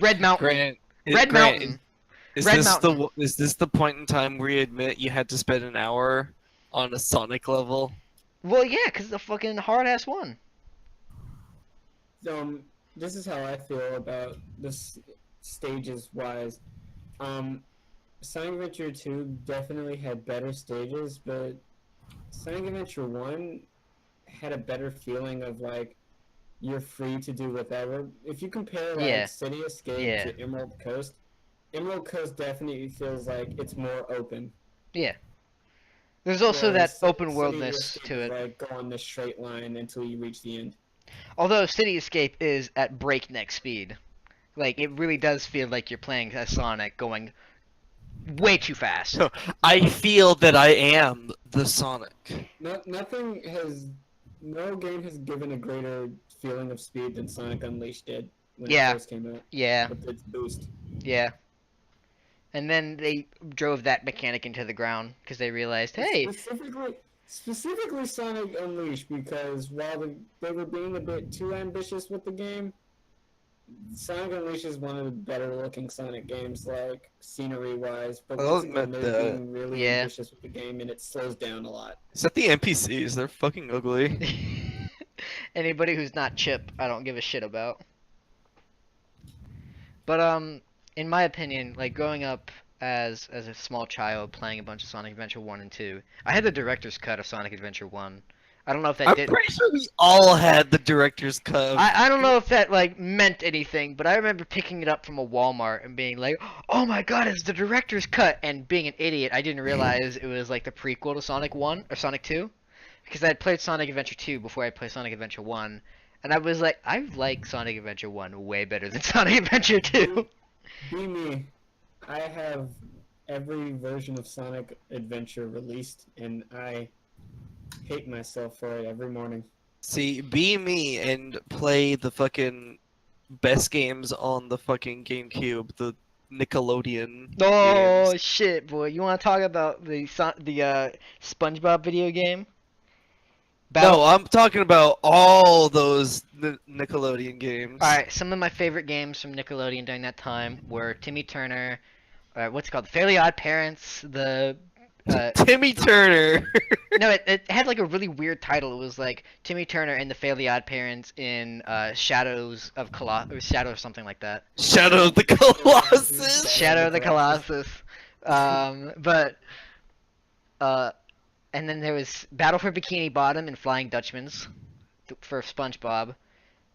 Red Mountain. Grant, Red Grant, Mountain. Is Red this Mountain. is this the point in time where you admit you had to spend an hour on a Sonic level? Well, yeah, because it's a fucking hard ass one. this is how I feel about this stages wise. Sonic Adventure 2 definitely had better stages, but Sonic Adventure 1 had a better feeling of like you're free to do whatever. If you compare like Yeah. City Escape Yeah. to Emerald Coast definitely feels like it's more open. Yeah. There's also that Whereas open City worldness Escape to is, it. like go on this straight line until you reach the end. Although City Escape is at breakneck speed. Like, it really does feel like you're playing as Sonic going way too fast. I feel that I am the Sonic. No game has given a greater feeling of speed than Sonic Unleashed did when Yeah. it first came out Yeah, with its boost. yeah. And then they drove that mechanic into the ground because they realized, hey, Specifically Sonic Unleashed, because while they were being a bit too ambitious with the game, Sonic Unleashed is one of the better looking Sonic games, like scenery wise. But I'll once again, admit they're that. being really Yeah. ambitious with the game, and it slows down a lot. Is that the NPCs? They're fucking ugly. anybody who's not Chip, I don't give a shit about. But in my opinion, like growing up as a small child playing a bunch of Sonic Adventure 1 and 2, I had the director's cut of Sonic Adventure 1. I don't know if that I'm did. pretty sure we all had the director's cut. I don't know if that like meant anything, but I remember picking it up from a Walmart and being like, "Oh my god, it's the director's cut!" And being an idiot, I didn't realize it was like the prequel to Sonic 1 or Sonic 2, because I had played Sonic Adventure 2 before I played Sonic Adventure 1, and I was like, I like Sonic Adventure 1 way better than Sonic Adventure 2. Be me. I have every version of Sonic Adventure released, and I hate myself for it every morning. See, be me and play the fucking best games on the fucking GameCube, the Nickelodeon Oh games. shit, boy! You want to talk about the SpongeBob video game? No, I'm talking about all those Nickelodeon games. Alright, some of my favorite games from Nickelodeon during that time were Timmy Turner, what's it called? The Fairly Odd Parents, the... Timmy Turner! no, it had like a really weird title. It was like Timmy Turner and the Fairly Odd Parents in Shadows of Colossus, or Shadow or something like that. Shadow of the Colossus! Shadow of the Colossus. But And then there was Battle for Bikini Bottom and Flying Dutchman's for SpongeBob.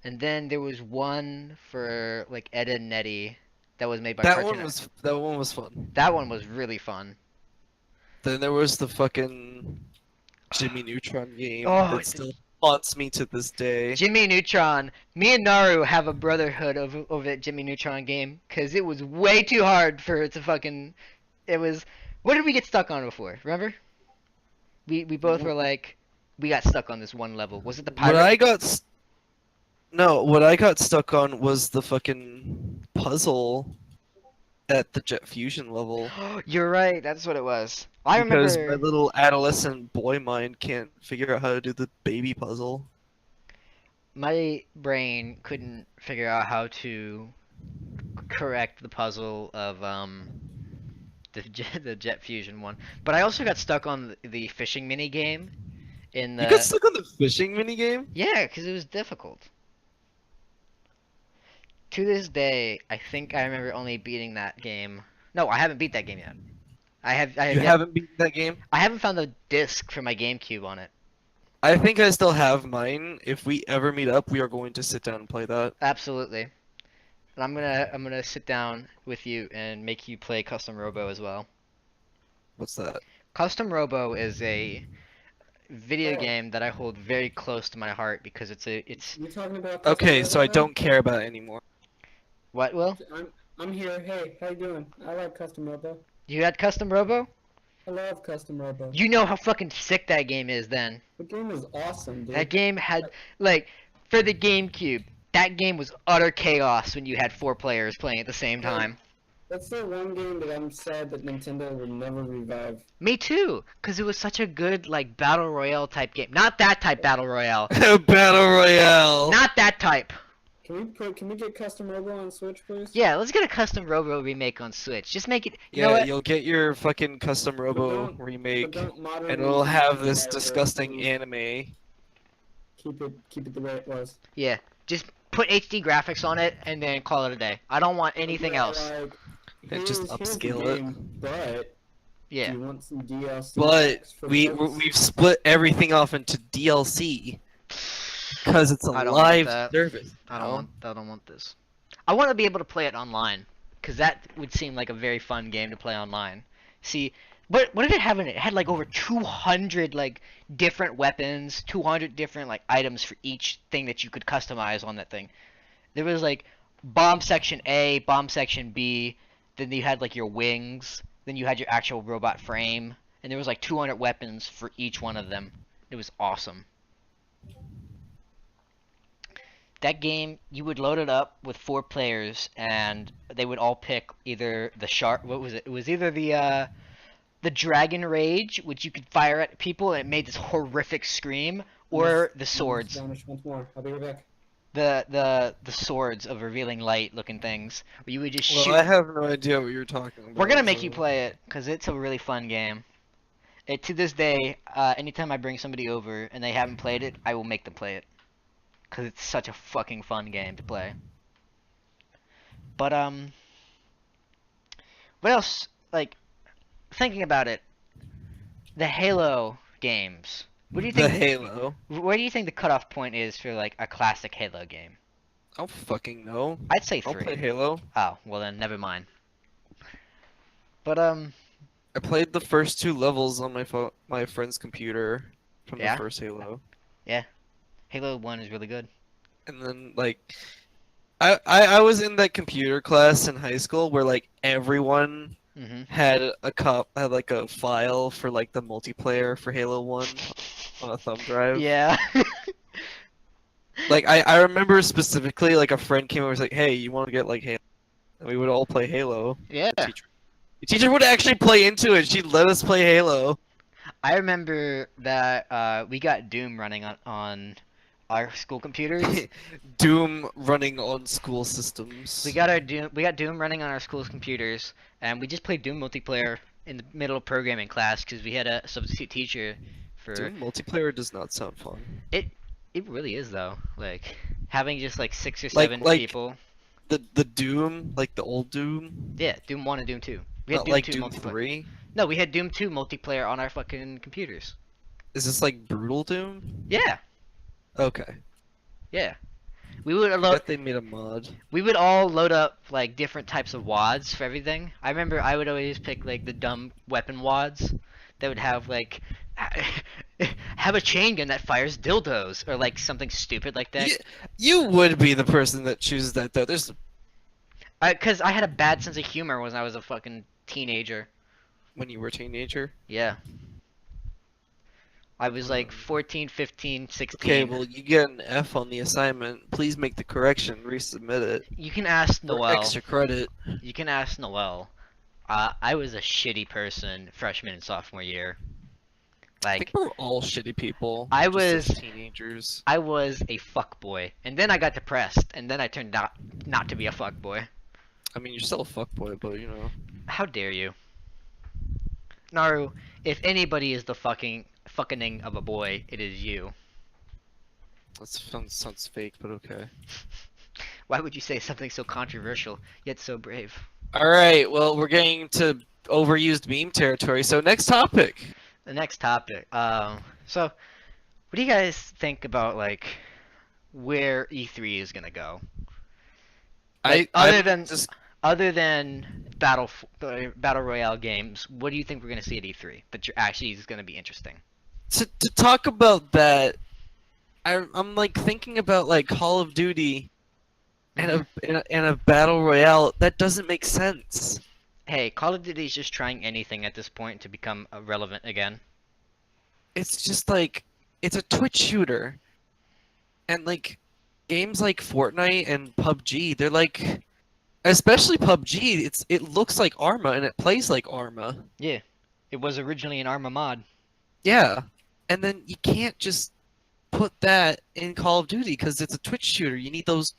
And then there was one for like Ed and Nettie that was made by Cartoon. That one was fun. That one was really fun. Then there was the fucking Jimmy Neutron game Oh, that still haunts me to this day. Jimmy Neutron. Me and Naru have a brotherhood over that Jimmy Neutron game because it was way too hard for it to fucking. It was. What did we get stuck on before? Remember? We both were like, we got stuck on this one level. Was it the pirate? What I got stuck on was the fucking puzzle at the Jet Fusion level. You're right. That's what it was. I Because my remember. little adolescent boy mind can't figure out how to do the baby puzzle. My brain couldn't figure out how to correct the puzzle of the Jet Fusion one. But I also got stuck on the fishing mini game. You got stuck on the fishing minigame? Yeah, because it was difficult. To this day, I think I remember only beating that game. No, I haven't beat that game yet. I You haven't beaten that game? I haven't found the disc for my GameCube on it. I think I still have mine. If we ever meet up, we are going to sit down and play that. Absolutely. And I'm gonna sit down with you and make you play Custom Robo as well. What's that? Custom Robo is a video Oh. game that I hold very close to my heart because it's You talking about? Okay, Custom so I Robo? don't care about it anymore. what, Will? I'm here. Hey, how you doing? I like Custom Robo. You had Custom Robo? I love Custom Robo. You know how fucking sick that game is then. The game is awesome, dude. That game had, like, for the GameCube, that game was utter chaos when you had 4 players playing at the same time. That's the one game that I'm sad that Nintendo will never revive. Me too, because it was such a good, like, Battle Royale type game. Not that type Battle Royale. Battle Royale! Not that type. Can we get Custom Robo on Switch, please? Yeah, let's get a Custom Robo remake on Switch. Just make it, you know Yeah, what? you'll get your fucking Custom Robo don't- remake, But don't modern and it'll have this like, disgusting anime. Keep it the way it was. Yeah, just put HD graphics on it and then call it a day. I don't want anything Yeah, else. Like, And just here's the upscale it. game, But Yeah. do you want some DLC? But packs for folks? we've split everything off into DLC because it's a I don't want live that. service. I don't want this. I want to be able to play it online, because that would seem like a very fun game to play online. See, what did it have in it? It had like over 200 like different weapons, 200 different like items for each thing that you could customize on that thing. There was like bomb section A, bomb section B, then you had like your wings, then you had your actual robot frame, and there was like 200 weapons for each one of them. It was awesome. That game, you would load it up with 4 players, and they would all pick either the shark. What was it? It was either the Dragon Rage, which you could fire at people and it made this horrific scream, or the swords. Spanish once more. I'll be right back. The swords of revealing light looking things. Where you would just shoot. Well, I have no idea what you're talking about. We're gonna make so- you play it because it's a really fun game. To this day, anytime I bring somebody over and they haven't played it, I will make them play it. Because it's such a fucking fun game to play. But, what else? Like, thinking about it, the Halo games. What do you The think? Halo. Where do you think the cutoff point is for, like, a classic Halo game? I don't fucking know. I'd say I'll 3. play Halo. Oh, well then, never mind. But, I played the first 2 levels on my friend's computer from Yeah? the first Halo. Halo 1 is really good. And then like I was in that computer class in high school where like everyone Mm-hmm. had like a file for like the multiplayer for Halo 1 on a thumb drive. Yeah. Like I remember specifically like a friend came over and was like, "Hey, you want to get like Halo?" And we would all play Halo. Yeah. The teacher would actually play into it. She'd let us play Halo. I remember that we got Doom running on our school computers. Doom running on school systems. We got Doom running on our school's computers, and we just played Doom multiplayer in the middle of programming class because we had a substitute teacher for. Doom multiplayer does not sound fun. It really is though. Like having just like 6 or Like- 7 like- people. The Doom, like the old Doom, Yeah, Doom 1 and Doom 2. We had not Doom like 2 Doom multiplayer. 3. No, we had Doom 2 multiplayer on our fucking computers. Is this like Brutal Doom? Yeah, Okay. yeah. We would I bet they made a mod. we would all load up like different types of wads for everything. I remember I would always pick like the dumb weapon wads that would have like have a chain gun that fires dildos or like something stupid like that. You would be the person that chooses that though. There's Cause I had a bad sense of humor when I was a fucking teenager. when you were a teenager. Yeah. I was like 14, 15, 16. Okay, well you get an F on the assignment. Please make the correction, resubmit it. You can ask For Noel. extra credit. You can ask Noel. I was a shitty person freshman and sophomore year. I Like think we're all shitty people. I just as was- teenagers. I was a fuckboy, and then I got depressed, and then I turned out not to be a fuckboy. I mean, you're still a fuckboy, but you know. How dare you? Naru, if anybody is the fucking of a boy, it is you. That sounds fake, but okay. Why would you say something so controversial, yet so brave? Alright, well, we're getting to overused meme territory, so next topic. The next topic. So, what do you guys think about, like, where E3 is gonna go? Like, other than battle royale games, what do you think we're gonna see at E3 that you're actually is gonna be interesting? To talk about that, I'm like thinking about like Call of Duty and a battle royale. That doesn't make sense. Hey, Call of Duty is just trying anything at this point to become relevant again. It's just like it's a Twitch shooter, and like games like Fortnite and PUBG, they're like, especially PUBG. It looks like Arma and it plays like Arma. Yeah, it was originally an Arma mod. Yeah, and then you can't just put that in Call of Duty because it's a Twitch shooter. You need those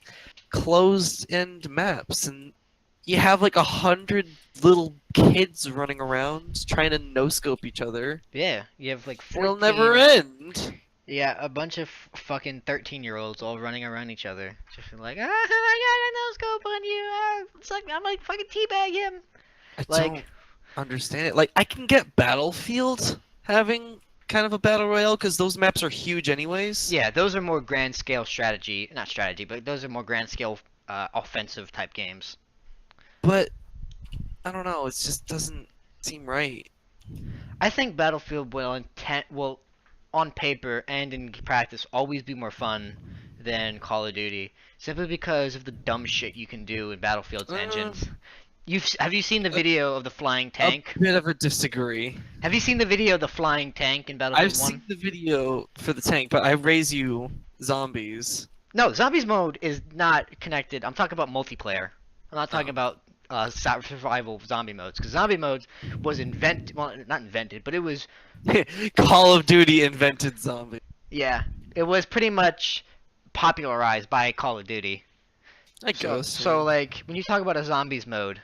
closed-end maps, and you have like 100 little kids running around trying to no-scope each other. Yeah, you have like 14... It'll never end. Yeah, a bunch of fucking 13-year-olds all running around each other, just like, I got a no scope on you. It's like I'm like fucking teabag him. I Like- don't understand it. Like, I can get Battlefield having kind of a battle royale because those maps are huge anyways. Yeah, those are more grand scale strategy, not strategy, but those are more grand scale offensive type games. But I don't know. It just doesn't seem right. I think Battlefield will on paper and in practice always be more fun than Call of Duty, simply because of the dumb shit you can do in Battlefield's engines. Have you seen the video of the flying tank? A bit of a disagree. Have you seen the video of the flying tank in Battlefield I've 1? seen the video for the tank, but I raise you zombies. No, Zombies mode is not connected. I'm talking about multiplayer. I'm not talking about survival zombie modes, because zombie modes was not invented, but it was, Call of Duty invented zombies. yeah, it was pretty much popularized by Call of Duty. I guess. So like, when you talk about a zombies mode,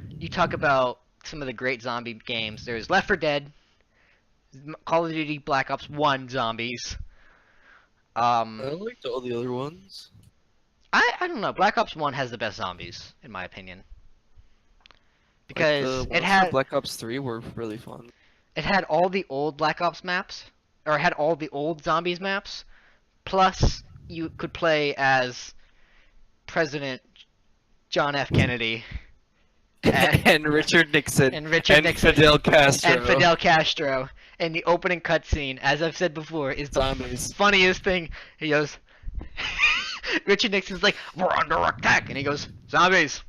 you talk about some of the great zombie games. There's Left 4 Dead, Call of Duty Black Ops 1 zombies. I liked all the other ones. I don't know. Black Ops 1 has the best zombies, in my opinion. Because Like the it ones had from Black Ops 3 were really fun. it had all the old Black Ops maps, or it had all the old zombies maps, plus you could play as President John F. Kennedy And Richard Nixon. and Richard Nixon Fidel Castro. and Fidel Castro. And the opening cutscene, as I've said before, is the Zombies. funniest thing. He goes, Richard Nixon's like, "We're under attack," and he goes, "Zombies,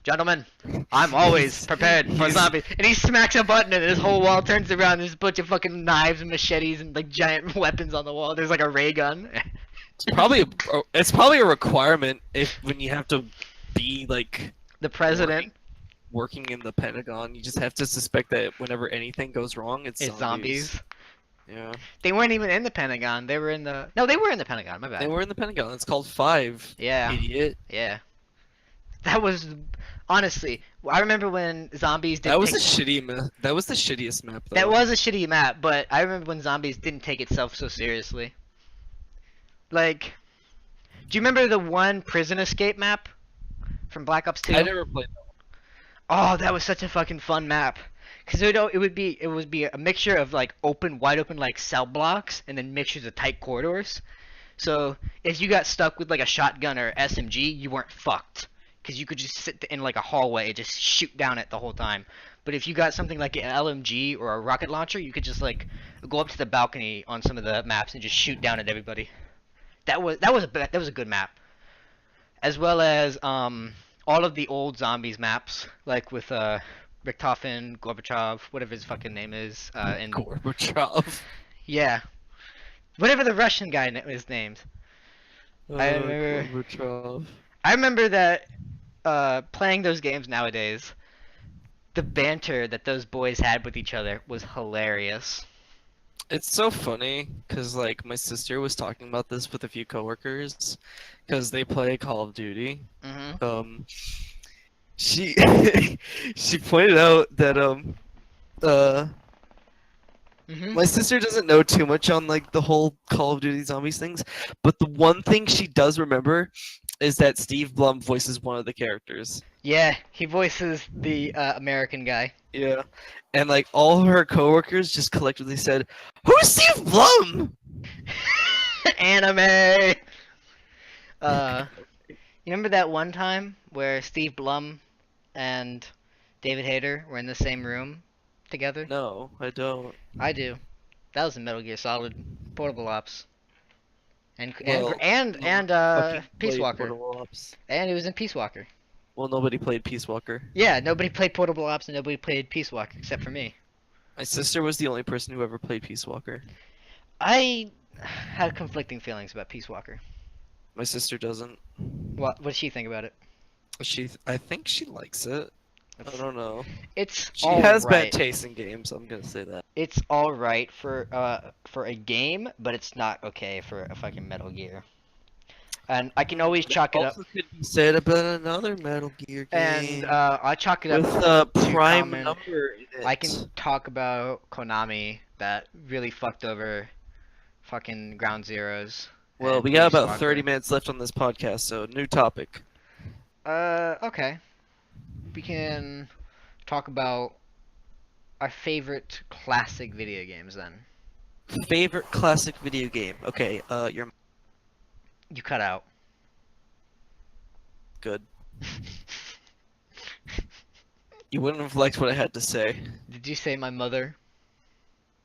gentlemen, I'm always prepared for he's- zombies." And he smacks a button, and his whole wall turns around. And there's a bunch of fucking knives and machetes and like giant weapons on the wall. There's like a ray gun. It's probably a requirement when you have to be like The president working in the Pentagon. You just have to suspect that whenever anything goes wrong, it's is zombies. Yeah. They weren't even in the Pentagon. They were in the they were in the Pentagon. My bad. They were in the Pentagon. It's called 5. Yeah. Idiot. Yeah. That was honestly. I remember when zombies didn't. That was the shittiest map though. That was a shitty map, but I remember when zombies didn't take itself so seriously. Like, do you remember the one prison escape map from Black Ops 2? I never played that. Oh, that was such a fucking fun map. Because it would be a mixture of like wide open like cell blocks, and then mixtures of tight corridors. So if you got stuck with like a shotgun or SMG, you weren't fucked, because you could just sit in like a hallway and just shoot down it the whole time. But if you got something like an LMG or a rocket launcher, you could just like go up to the balcony on some of the maps and just shoot down at everybody. That was a good map, as well as all of the old zombies maps, like with Richthofen, Gorbachev, whatever his fucking name is, and Gorbachev. yeah, whatever the Russian guy is named. Gorbachev. I remember that playing those games nowadays, the banter that those boys had with each other was hilarious. It's so funny because like my sister was talking about this with a few coworkers because they play Call of Duty. Hmm. She she pointed out that Hmm. my sister doesn't know too much on like the whole Call of Duty zombies things, but the one thing she does remember is that Steve Blum voices one of the characters. Yeah, he voices the American guy. Yeah, and like all her coworkers just collectively said, "Who's Steve Blum?" Anime. You remember that one time where Steve Blum and David Hayter were in the same room together? No, I don't. I do. That was in Metal Gear Solid Portable Ops. Well, And fucking Peace played Walker. Portable Ops. And he was in Peace Walker. Well, nobody played Peace Walker. Yeah, nobody played Portable Ops and nobody played Peace Walker except for me. My sister was the only person who ever played Peace Walker. I had conflicting feelings about Peace Walker. My sister doesn't. What does she think about it? I think she likes it. I don't know. It's She all has bad right. taste in games, I'm gonna say that. It's all right for a game, but it's not okay for a fucking Metal Gear. And I can always chalk it up. Also could be said about another Metal Gear And game. I chalk it up with a to prime common- number in it. I can talk about Konami that really fucked over fucking Ground Zeroes. Well, and we got Peace about Walker. 30 minutes left on this podcast, so new topic. Okay. We can talk about our favorite classic video games then. Favorite classic video game. Okay, you're You cut out. good. You wouldn't have liked what I had to say. Did you say my mother?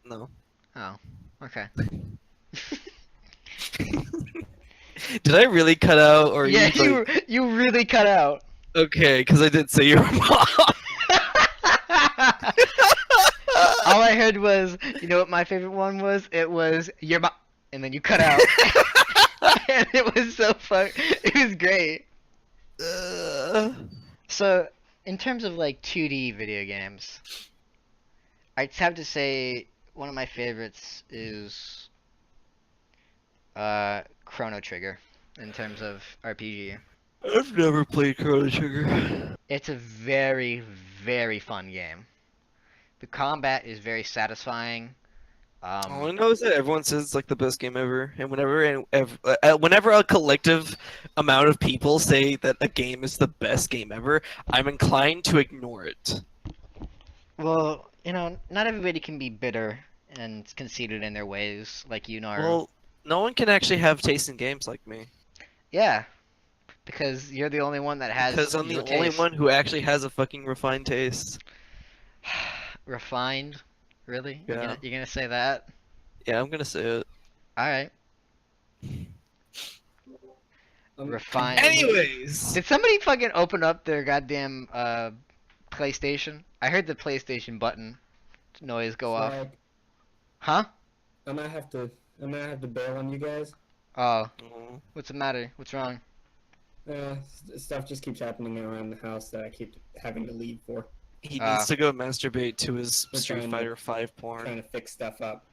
No. Oh, okay. Did I really cut out, or Yeah, you? Like... you really cut out. Okay, because I did say your mom. All I heard was, you know what my favorite one was? It was your mom, and then you cut out. And it was so fun. It was great. So, in terms of like 2D video games, I'd have to say one of my favorites is Chrono Trigger in terms of RPG. I've never played Chrono Trigger. It's a very, very fun game. The combat is very satisfying. All I know is that everyone says it's like the best game ever, and whenever a collective amount of people say that a game is the best game ever, I'm inclined to ignore it. Well, you know, not everybody can be bitter and conceited in their ways, like you know. Well, no one can actually have taste in games like me. Yeah, because you're the only one that has. Because I'm the your only taste. one who actually has a fucking refined taste. Refined? Really? Yeah. You're gonna say that? Yeah, I'm gonna say it. Alright. Refined. Anyways! Did somebody fucking open up their goddamn PlayStation? I heard the PlayStation button noise go off. Sorry. Huh? I might have to bail on you guys. Oh, Oh. what's the matter? What's wrong? Stuff just keeps happening around the house that I keep having to leave for. He needs to go masturbate to his We're Street trying to- Fighter 5 porn. Trying to fix stuff up.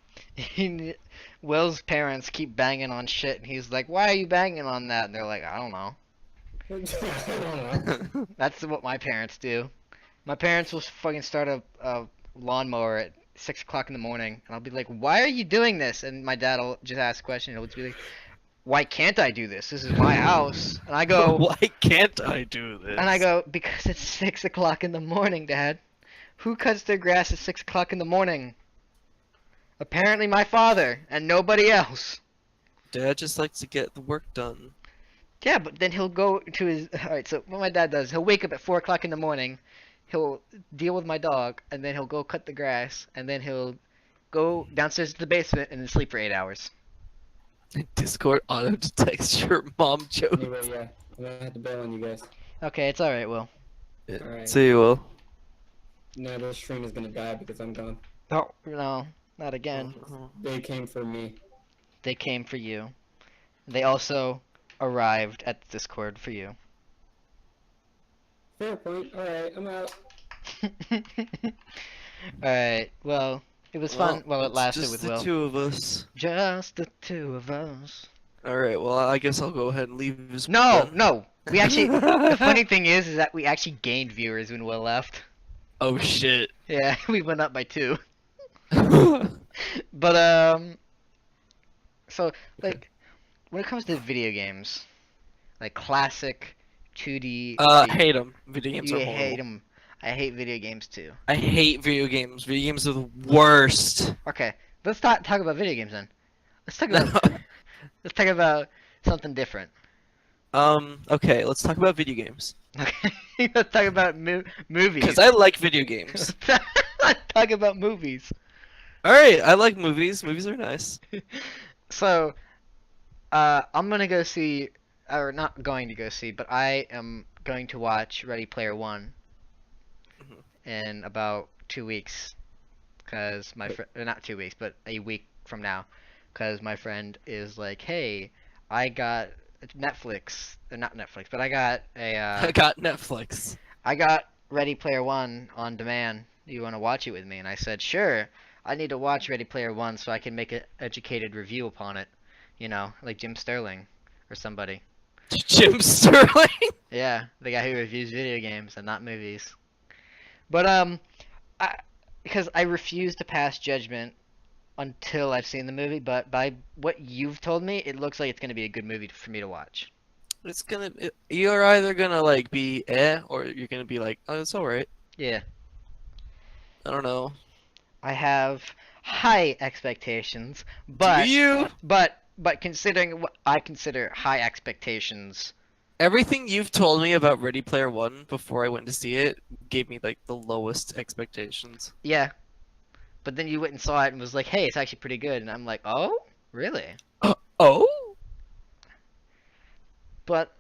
Will's parents keep banging on shit, and he's like, "Why are you banging on that?" And they're like, "I don't know." I don't know. That's what my parents do. My parents will fucking start a lawnmower at 6 o'clock in the morning, and I'll be like, "Why are you doing this?" And my dad will just ask a question, and he'll just be like, "Why can't I do this? This is my house." And I go, Why can't I do this? and I go, "Because it's 6 o'clock in the morning, Dad. Who cuts their grass at 6 o'clock in the morning? Apparently my father, and nobody else. Dad just likes to get the work done. Yeah, but then he'll go to his... Alright, so what my dad does, he'll wake up at 4 o'clock in the morning, he'll deal with my dog, and then he'll go cut the grass, and then he'll go downstairs to the basement and then sleep for 8 hours. Discord auto detects your mom joke. Anyway, yeah, I'm gonna have to bail on you guys. Okay, it's alright, Will. Alright. See you, Will. No, this stream is gonna die because I'm gone. No, not again. They came for me. They came for you. They also arrived at the Discord for you. Fair point. Alright, I'm out. Alright, well, it was fun while it lasted with just the Will. two of us. Just the two of us. Alright, well, I guess I'll go ahead and leave this. No, no. We actually, the funny thing is that we actually gained viewers when Will left. Oh shit. Yeah, we went up by 2. But, so, like, when it comes to video games, like classic 2D... hate them. Video games you are horrible. hate them. I hate video games too. I hate video games. Video games are the worst. Okay, let's talk about video games then. Let's talk about let's talk about something different. Okay, let's talk about video games. Okay, let's talk about movies. Because I like video games. Let's talk about movies. Alright, I like movies. Movies are nice. So, I'm gonna go see, or not going to go see, but I am going to watch Ready Player One in about 2 weeks, because my friend, not 2 weeks, but a week from now, because my friend is like, hey, I got Netflix, not Netflix, but I got a, I got Netflix. I got Ready Player One on demand. Do you want to watch it with me? And I said, sure. I need to watch Ready Player One so I can make an educated review upon it. You know, like Jim Sterling or somebody. Jim Sterling? Yeah, the guy who reviews video games and not movies. But because I refuse to pass judgment until I've seen the movie, but by what you've told me, it looks like it's gonna be a good movie for me to watch. You're either gonna like be or you're gonna be like, oh, it's alright. Yeah. I don't know. I have high expectations, but Do you? but considering what I consider high expectations, Everything you've told me about Ready Player One before I went to see it gave me like the lowest expectations. yeah. But then you went and saw it and was like, "Hey, it's actually pretty good," and I'm like, "Oh, really?" Oh? But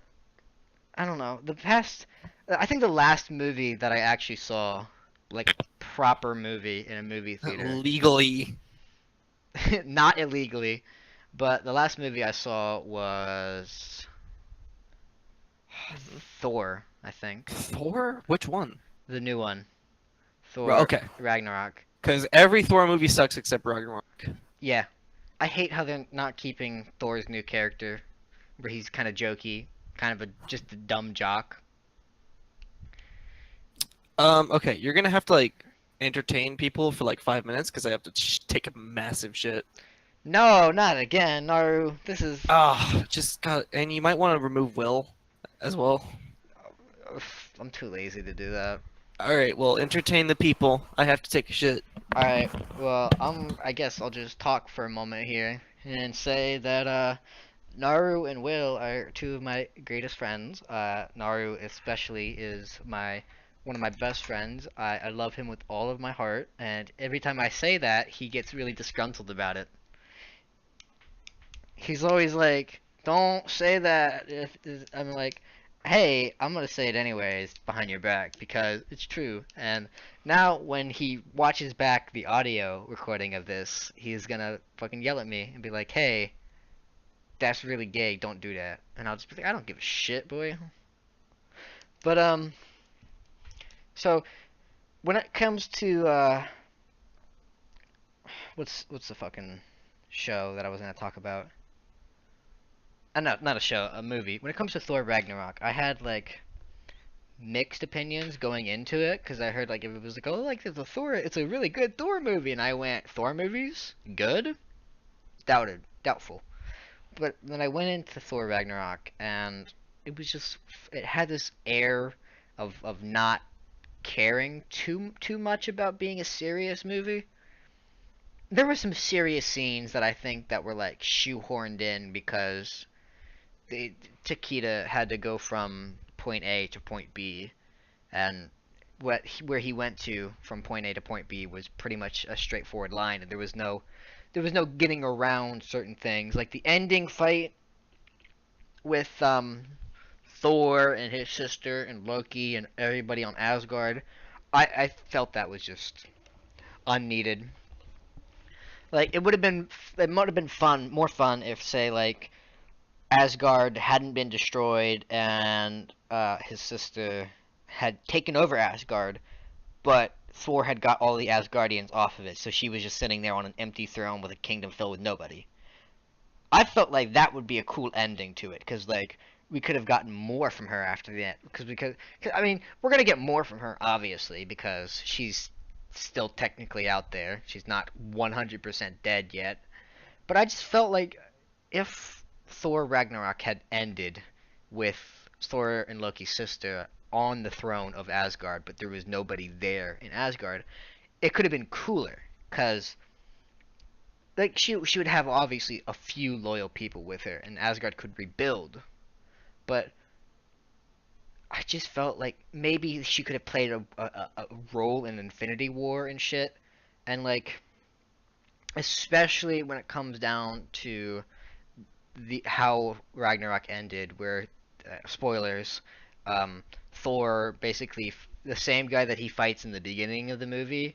I don't know. I think the last movie that I actually saw, like proper movie in a movie theater, Legally. not illegally, but the last movie I saw was Thor, I think. Thor? Which one? The new one. Thor Okay. Ragnarok. Because every Thor movie sucks except Ragnarok. Yeah. I hate how they're not keeping Thor's new character, where he's kind of jokey, kind of just a dumb jock. Okay, you're gonna have to like entertain people for like 5 minutes because I have to take a massive shit. No, not again, Naru. This is... And you might want to remove Will as well. I'm too lazy to do that. Alright, well, entertain the people. I have to take a shit. Alright, well, I guess I'll just talk for a moment here and say that, Naru and Will are two of my greatest friends. Naru especially is one of my best friends. I love him with all of my heart, and every time I say that, he gets really disgruntled about it. He's always like, don't say that. I'm like, hey, I'm gonna say it anyways behind your back because it's true. And now when he watches back the audio recording of this, he's gonna fucking yell at me and be like, hey, that's really gay, don't do that. And I'll just be like, I don't give a shit, boy. But so when it comes to what's the fucking show that I was gonna talk about? No, not a show, a movie. When it comes to Thor Ragnarok, I had like mixed opinions going into it because I heard like it was like, oh, like it's a really good Thor movie, and I went, Thor movies, good, doubtful. But then I went into Thor Ragnarok, and it was just, it had this air of not caring too much about being a serious movie. There were some serious scenes that I think that were like shoehorned in because the Takeda had to go from point A to point B, and where he went to from point A to point B was pretty much a straightforward line, and there was no getting around certain things. Like the ending fight with Thor and his sister and Loki and everybody on Asgard, I felt that was just unneeded. Like it might have been more fun if, say, like Asgard hadn't been destroyed and his sister had taken over Asgard, but Thor had got all the Asgardians off of it, so she was just sitting there on an empty throne with a kingdom filled with nobody. I felt like that would be a cool ending to it, because like we could have gotten more from her after that. Cause, I mean, we're gonna get more from her obviously because she's still technically out there. She's not 100% dead yet. But I just felt like if Thor Ragnarok had ended with Thor and Loki's sister on the throne of Asgard, but there was nobody there in Asgard, it could have been cooler. Cause like she would have obviously a few loyal people with her, and Asgard could rebuild. But I just felt like maybe she could have played a role in Infinity War and shit, and like especially when it comes down to the how Ragnarok ended, where spoilers, Thor basically the same guy that he fights in the beginning of the movie,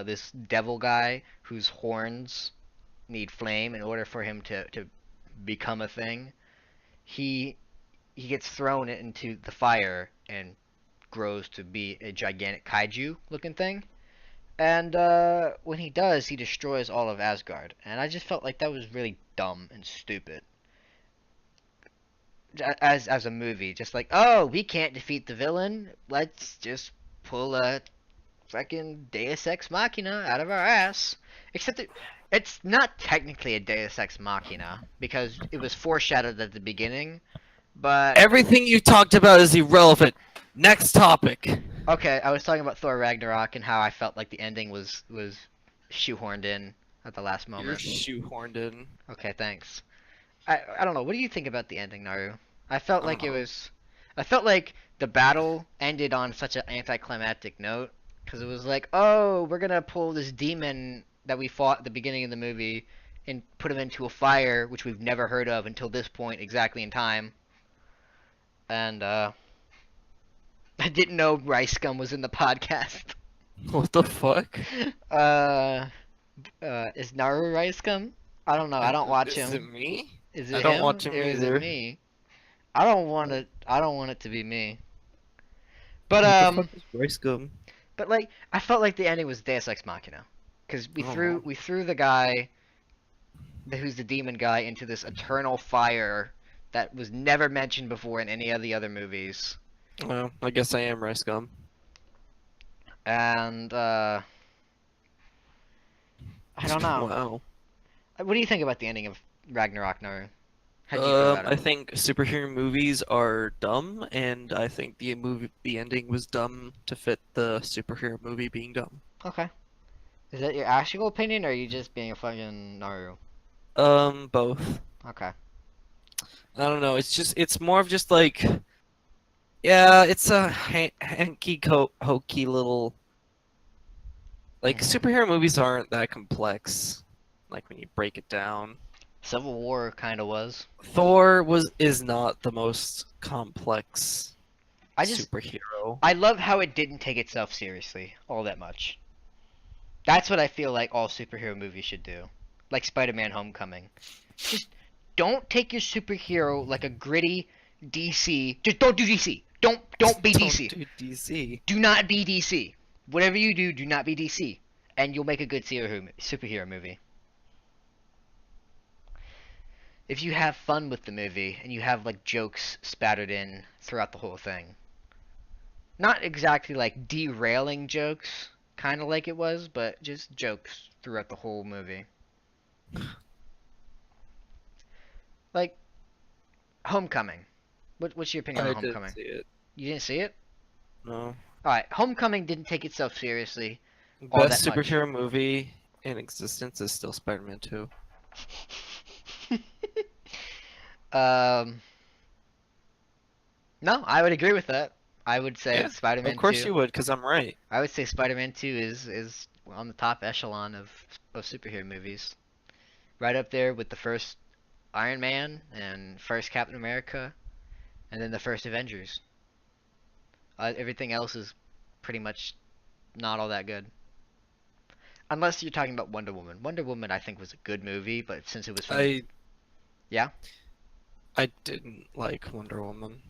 this devil guy whose horns need flame in order for him to become a thing. He he gets thrown into the fire and grows to be a gigantic kaiju looking thing. And when he does, he destroys all of Asgard. And I just felt like that was really dumb and stupid. As a movie, just like, oh, we can't defeat the villain. Let's just pull a fucking Deus Ex Machina out of our ass. Except it's not technically a Deus Ex Machina because it was foreshadowed at the beginning. But Everything you talked about is irrelevant. Next topic. okay, I was talking about Thor Ragnarok and how I felt like the ending was shoehorned in at the last You're moment. shoehorned in. Okay, thanks. I don't know. What do you think about the ending, Naru? I felt I don't like it know. was. I felt like the battle ended on such an anticlimactic note because it was like, oh, we're gonna pull this demon that we fought at the beginning of the movie and put him into a fire, which we've never heard of until this point exactly in time. And I didn't know Rice Gum was in the podcast. What the fuck? uh, is Naru Rice Gum? I don't know. I don't watch Is it him. me? Is I it don't him watch or him is it either. me? I don't want it. I don't want it to be me. But What the fuck is rice gum? but like I felt like the ending was Deus Ex Machina, because I don't know. we threw the guy who's the demon guy into this eternal fire that was never mentioned before in any of the other movies, Well, I guess I am rice gum. and I don't know. Wow. What do you think about the ending of Ragnarok, Naru? How do you feel about it? I think superhero movies are dumb, and I think the ending was dumb to fit the superhero movie being dumb. Okay. Is that your actual opinion, or are you just being a fucking Naru? Both. Okay. I don't know. It's more of just like, yeah, it's a hokey little. Like Mhm. superhero movies aren't that complex, like when you break it down. Civil War kind of was. Thor is not the most complex I just superhero. I love how it didn't take itself seriously all that much. That's what I feel like all superhero movies should do. Like Spider-Man Homecoming. Just don't take your superhero like a gritty DC. Just don't do DC. Don't be Don't DC. do DC. Do not be DC. Whatever you do, do not be DC. And you'll make a good superhero movie. If you have fun with the movie and you have like jokes spattered in throughout the whole thing. Not exactly like derailing jokes, kind of like it was, but just jokes throughout the whole movie. Like Homecoming. What's your opinion I on didn't Homecoming? see it. You didn't see it? No. All right, Homecoming didn't take itself seriously all Best that much. superhero movie in existence is still Spider-Man 2. um, no, I would agree with that. I would say Yeah, of Spider-Man course 2. you would, because I'm right. I would say Spider-Man 2 is on the top echelon of superhero movies. Right up there with the first Iron Man and first Captain America and then the first Avengers. Everything else is pretty much not all that good. Unless you're talking about Wonder Woman. Wonder Woman I think was a good movie, but since it was from I Yeah? I didn't like Wonder Woman.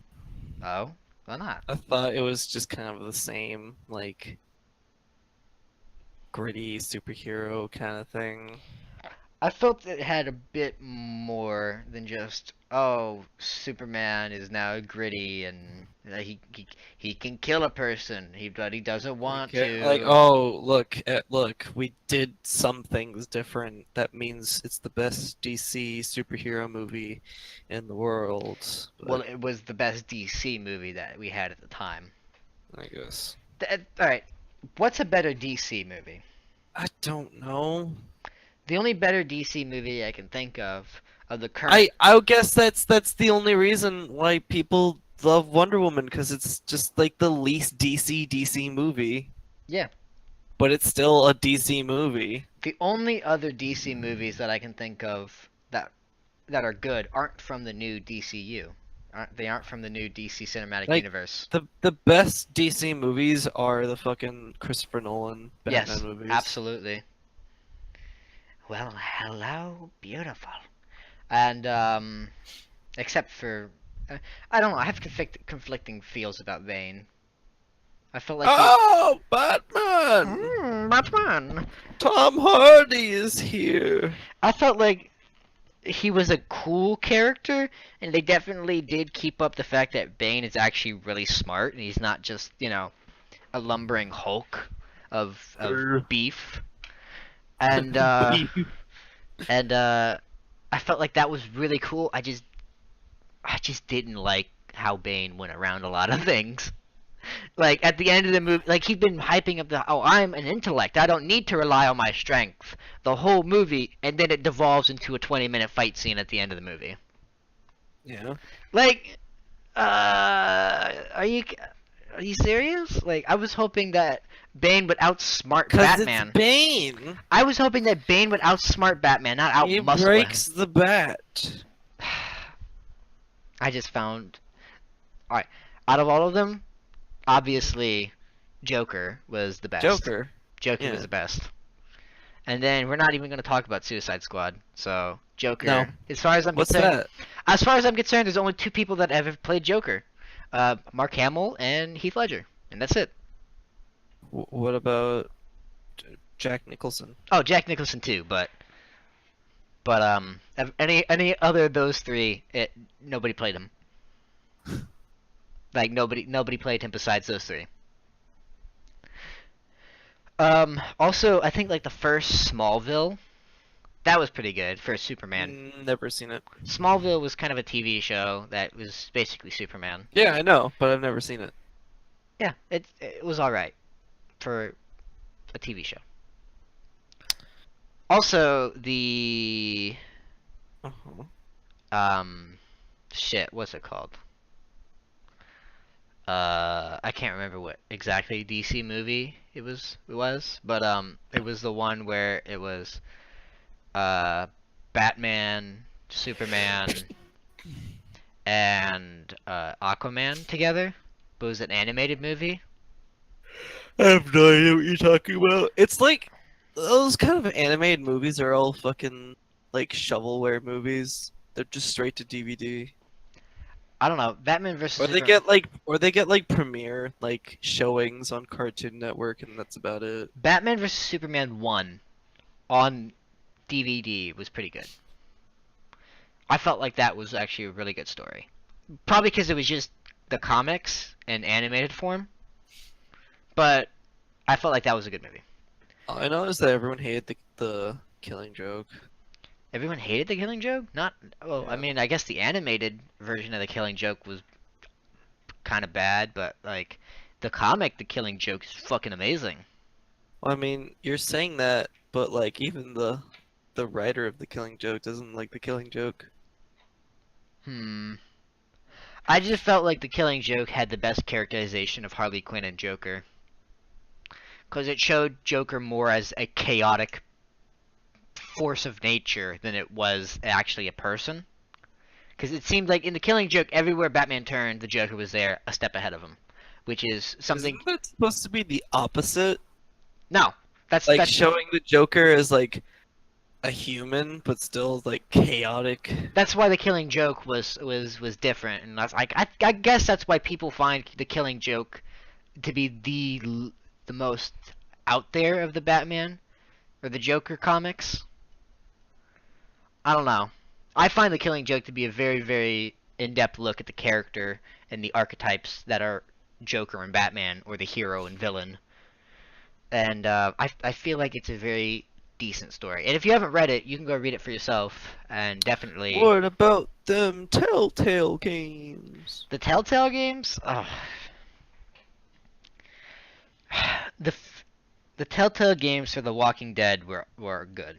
Oh, why not? I thought it was just kind of the same, like, gritty superhero kind of thing. I felt it had a bit more than just, oh, Superman is now gritty and he can kill a person, but he doesn't want Like, to. oh, look, we did some things different. That means it's the best DC superhero movie in the world. Well, But it was the best DC movie that we had at the time. I guess All right, what's a better DC movie? I don't know. The only better DC movie I can think of the current. I would guess that's the only reason why people love Wonder Woman, because it's just like the least DC movie. Yeah. But it's still a DC movie. The only other DC movies that I can think of that are good aren't from the new DCU. They aren't from the new DC Cinematic Like, Universe. The best DC movies are the fucking Christopher Nolan Batman Yes, movies. absolutely. Well, hello, beautiful. And except for I don't know. I have conflicting feels about Bane. I felt like Oh, Batman! Batman. Tom Hardy is here. I felt like he was a cool character, and they definitely did keep up the fact that Bane is actually really smart, and he's not just, a lumbering hulk of beef. And I felt like that was really cool. I just didn't like how Bane went around a lot of things. Like at the end of the movie, like he'd been hyping up oh, I'm an intellect. I don't need to rely on my strength. The whole movie, and then it devolves into a 20-minute fight scene at the end of the movie. Yeah. Like, are you serious? Like, I was hoping that Bane would outsmart Batman. It's Bane. I was hoping that Bane would outsmart Batman, not He outmuscle him. breaks the bat. I just found, all right, out of all of them, obviously, Joker was the best. Joker Yeah. was the best. And then we're not even going to talk about Suicide Squad. So Joker. No. As far as I'm What's concerned, that? as far as I'm concerned, there's only two people that ever played Joker, Mark Hamill and Heath Ledger, and that's it. What about Jack Nicholson? Oh, Jack Nicholson too, but any other of those three, nobody played him. Like nobody played him besides those three. Also, I think like the first Smallville, that was pretty good for Superman. Never seen it. Smallville was kind of a TV show that was basically Superman. Yeah, I know, but I've never seen it. Yeah, it was all right for a TV show. Also, the shit, what's it called? I can't remember what exactly DC movie it was, but it was the one where it was Batman, Superman, and Aquaman together. But it was an animated movie. I have no idea what you're talking about. It's like those kind of animated movies are all fucking like shovelware movies. They're just straight to DVD. I don't know. Batman versus Or they Superman. get like premiere like showings on Cartoon Network, and that's about it. Batman versus Superman 1 on DVD was pretty good. I felt like that was actually a really good story. Probably because it was just the comics in animated form. But I felt like that was a good movie. I noticed that everyone hated the Killing Joke. Everyone hated The Killing Joke? Not well, Yeah. I mean, I guess the animated version of The Killing Joke was kind of bad, but like The comic, The Killing Joke, is fucking amazing. Well, I mean, you're saying that, but like even the writer of the Killing Joke doesn't like the Killing Joke. Hmm. I just felt like The Killing Joke had the best characterization of Harley Quinn and Joker. Because it showed Joker more as a chaotic force of nature than it was actually a person. Because it seemed like in The Killing Joke, everywhere Batman turned, the Joker was there a step ahead of him. Which is something... Isn't that supposed to be the opposite? No. Like That's showing the Joker as like a human, but still like chaotic. That's why The Killing Joke was different, and that's I guess that's why people find The Killing Joke to be the most out there of the Batman or the Joker comics. I don't know. I find The Killing Joke to be a very, very in-depth look at the character and the archetypes that are Joker and Batman, or the hero and villain. And I feel like it's a very decent story. And if you haven't read it, you can go read it for yourself. And definitely What about them Telltale games? the Telltale games. Oh. the the Telltale games for The Walking Dead were good.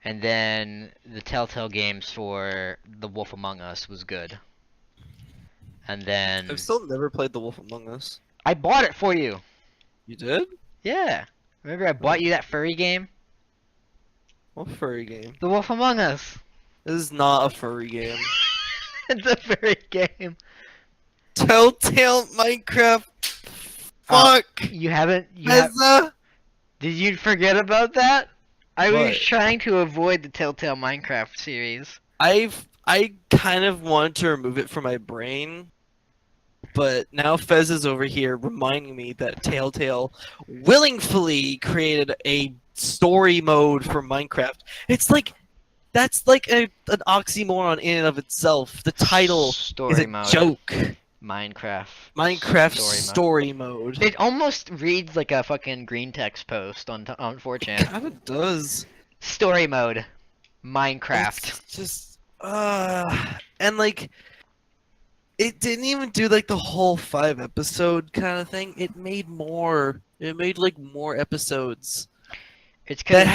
And then the Telltale games for The Wolf Among Us was good. And then I've still never played The Wolf Among Us. I bought it for you. You did? Yeah. Remember I bought you that furry game? What furry game? The Wolf Among Us. This is not a furry game. It's a furry game. Telltale Minecraft. Oh, Fuck. You haven't Did you forget about that? I was What? trying to avoid the Telltale Minecraft series. I kind of wanted to remove it from my brain, but now Fez is over here reminding me that Telltale willingly created a story mode for Minecraft. It's like that's like an oxymoron in and of itself. The title Story is a mode. joke. Minecraft Story mode. It almost reads like a fucking green text post on 4chan. Kind of does. Story mode. Minecraft. It's just and like it didn't even do like the whole 5 episode kind of thing. It made more. It made like more episodes. It's That cause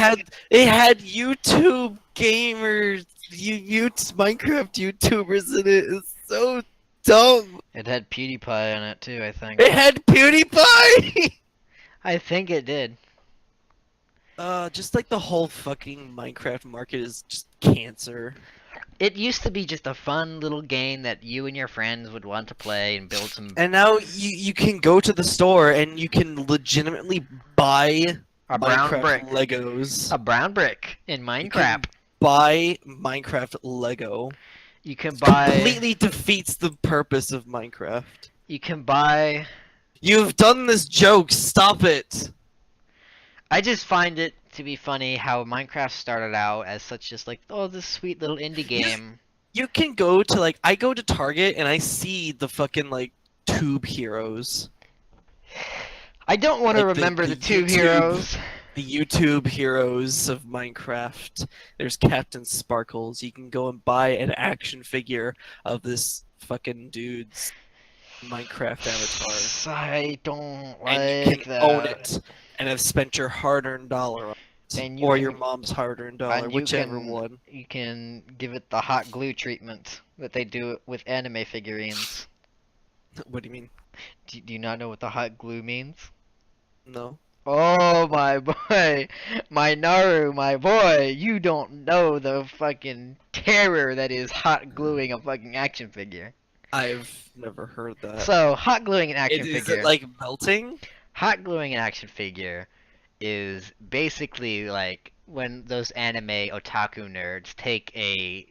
had YouTube gamers, Minecraft YouTubers in it. It's so dumb. it had PewDiePie in it too, I think. It had PewDiePie. I think it did. Just like the whole fucking Minecraft market is just cancer. It used to be just a fun little game that you and your friends would want to play and build some And now you can go to the store and you can legitimately buy a brown Minecraft brick. Legos. A brown brick in Minecraft. Buy Minecraft Lego. You can buy Completely defeats the purpose of Minecraft. You can buy You've done this joke. Stop it. I just find it to be funny how Minecraft started out as such just like, oh, this sweet little indie game. You can go to like I go to Target and I see the fucking like tube heroes. I don't want to Like remember the two YouTube- heroes. The YouTube heroes of Minecraft. There's Captain Sparkles. You can go and buy an action figure of this fucking dude's Minecraft avatar. I don't And you like can that. own it and have spent your hard-earned dollar on it. And you Or can- your mom's hard-earned dollar, and you whichever can- one. You can give it the hot glue treatment that they do with anime figurines. What do you mean? Do you not know what the hot glue means? No. Oh my boy, my Naru, my boy, you don't know the fucking terror that is hot gluing a fucking action figure. I've never heard that. So, hot gluing an action Is figure. it like melting? Hot gluing an action figure is basically like when those anime otaku nerds take a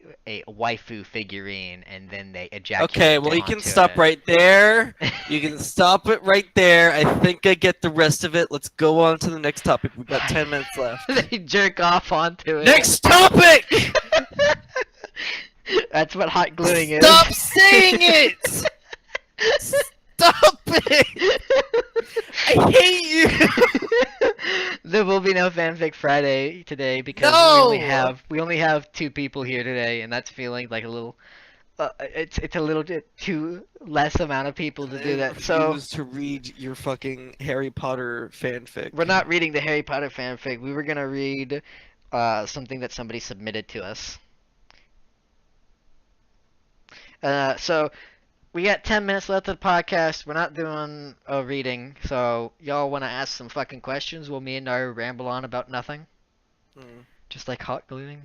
waifu figurine and then they ejaculate. Okay, well you can onto stop it. right there. You can stop it right there. I think I get the rest of it. Let's go on to the next topic. We've got 10 minutes left. They jerk off onto it. Next topic! That's what hot gluing is. Stop saying it! Stop it! I hate you! There will be no fanfic Friday today because No! we only have 2 people here today, and that's feeling like a little it's a little bit too less amount of people to I do that. So refuse to read your fucking Harry Potter fanfic. we're not reading the Harry Potter fanfic. We were gonna read something that somebody submitted to us. So we got 10 minutes left of the podcast. We're not doing a reading, so y'all want to ask some fucking questions while me and Naru ramble on about nothing? Hmm. Just like hot gluing?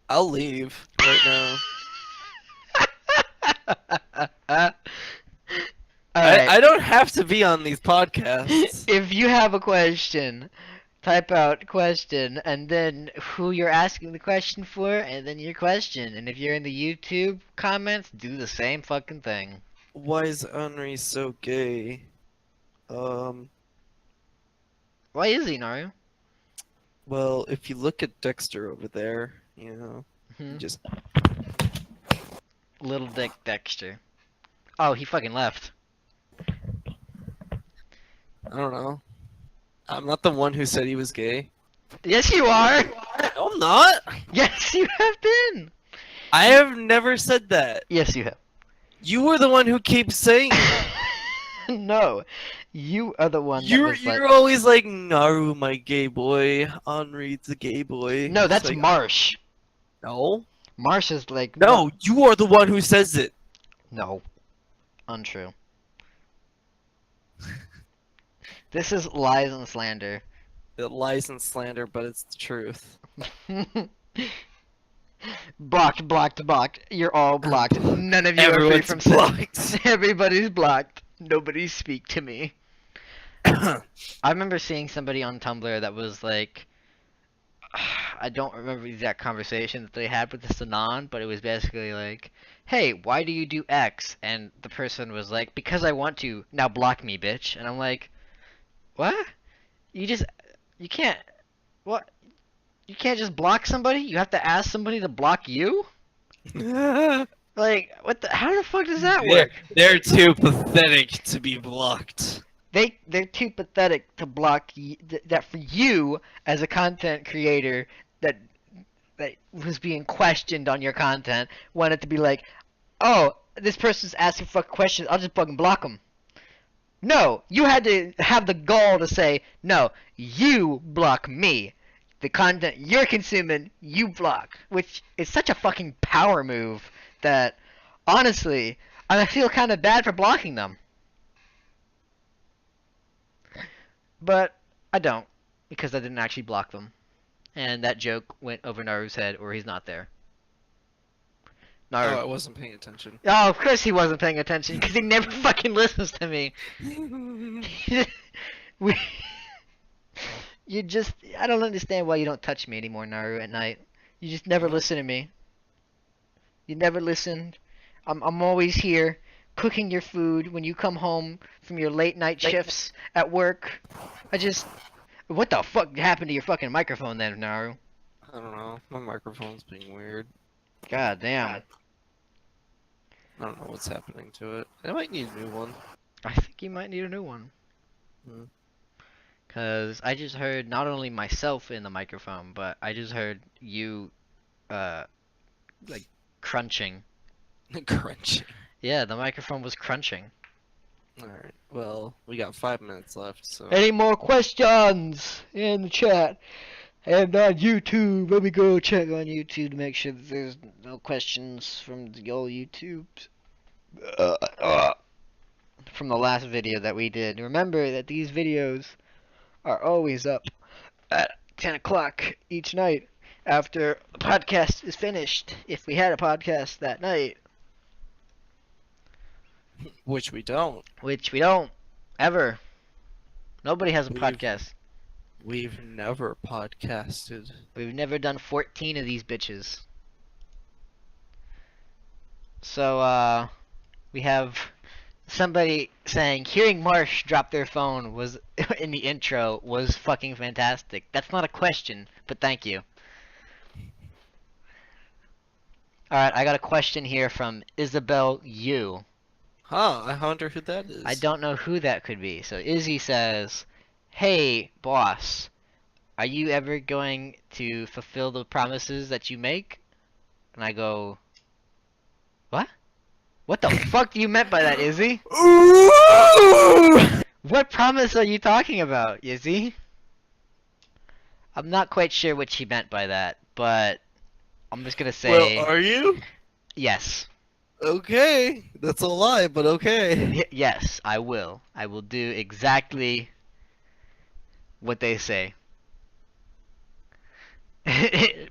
I'll leave right now. Alright. I don't have to be on these podcasts. If you have a question, type out question and then who you're asking the question for and then your question. And if you're in the YouTube comments, do the same fucking thing. Why is Henri so gay? Why is he, Naru? Well, if you look at Dexter over there, you know, Hmm? just Little Dick Dexter. Oh, he fucking left. I don't know. I'm not the one who said he was gay. Yes, you are! No, I'm not. Yes, you have been! I have never said that. Yes, you have. You were the one who keeps saying it. No, you are the one that You're was like... you're always like Naru, my gay boy. Henri's the gay boy. No, It's that's like, Marsh. no. Marsh is like... No, you are the one who says it. No. Untrue. This is lies and slander. It lies and slander, but it's the truth. Blocked, blocked, blocked. You're all blocked. None of you are free Everyone's from blocked. Everybody's blocked. Nobody speak to me. I remember seeing somebody on Tumblr that was like, I don't remember the exact conversation that they had with the Sanan, but it was basically like, hey, why do you do X? And the person was like, because I want to. Now block me, bitch. And I'm like, what? You can't, what? You can't just block somebody? You have to ask somebody to block you? Like, what the, how the fuck does that work? They're too pathetic to be blocked. They're too pathetic to block that for you as a content creator that was being questioned on your content wanted to be like, oh, this person's asking fucking questions, I'll just fucking block them. No, you had to have the gall to say, no, you block me. The content you're consuming, you block. Which is such a fucking power move that, honestly, I feel kind of bad for blocking them. But I don't, because I didn't actually block them. And that joke went over Naru's head, or he's not there. Naru. Oh, I wasn't paying attention. Oh, of course he wasn't paying attention, because he never fucking listens to me. we, I don't understand why you don't touch me anymore, Naru, at night. You just never listen to me. You never listened. I'm always here, cooking your food when you come home from your late night shifts at work. What the fuck happened to your fucking microphone then, Naru? I don't know. My microphone's being weird. God damn. I don't know what's happening to it. I might need a new one. I think you might need a new one. Hmm. Cause I just heard not only myself in the microphone, but I just heard you, like crunching. Crunch. Yeah, the microphone was crunching. Alright, well, we got 5 minutes left, so... Any more questions in the chat? And on YouTube, let me go check on YouTube to make sure that there's no questions from the old YouTube. From the last video that we did. Remember that these videos are always up at 10 o'clock each night after the podcast is finished. If we had a podcast that night. Which we don't. Which we don't. Ever. Nobody has a We've- podcast. We've never podcasted. We've never done 14 of these bitches. So, we have somebody saying, hearing Marsh drop their phone was in the intro was fucking fantastic. That's not a question, but thank you. Alright, I got a question here from Isabel Yu. Huh, I wonder who that is. I don't know who that could be. So Izzy says, hey, boss, are you ever going to fulfill the promises that you make? And I go, what? What the fuck do you meant by that, Izzy? Ooh! What promise are you talking about, Izzy? I'm not quite sure what she meant by that, but I'm just gonna Well, say are you? yes. Okay. That's a lie, but okay. Yes, I will. I will do exactly what they say.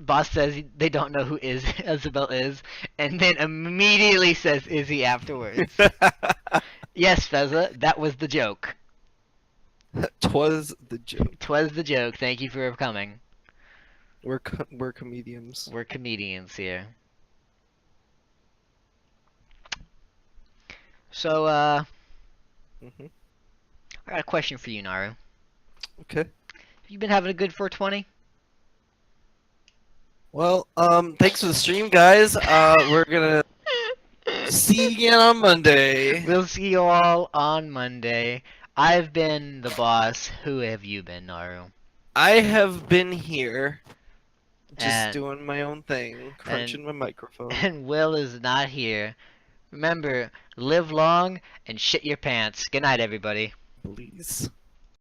Boss says they don't know who Isabel is, and then immediately says Izzy afterwards. Yes, Fezza, that was the joke. Twas the joke. Twas the joke. Thank you for coming. We're comedians. We're comedians here. So, Hmm. I got a question for you, Naru. Okay. Have you been having a good 420? Well, thanks for the stream, guys. We're gonna see you again on Monday. We'll see you all on Monday. I've been the boss. Who have you been, Naru? I have been here, just And- doing my own thing, crunching my microphone. And Will is not here. Remember, live long and shit your pants. Good night, everybody. Please.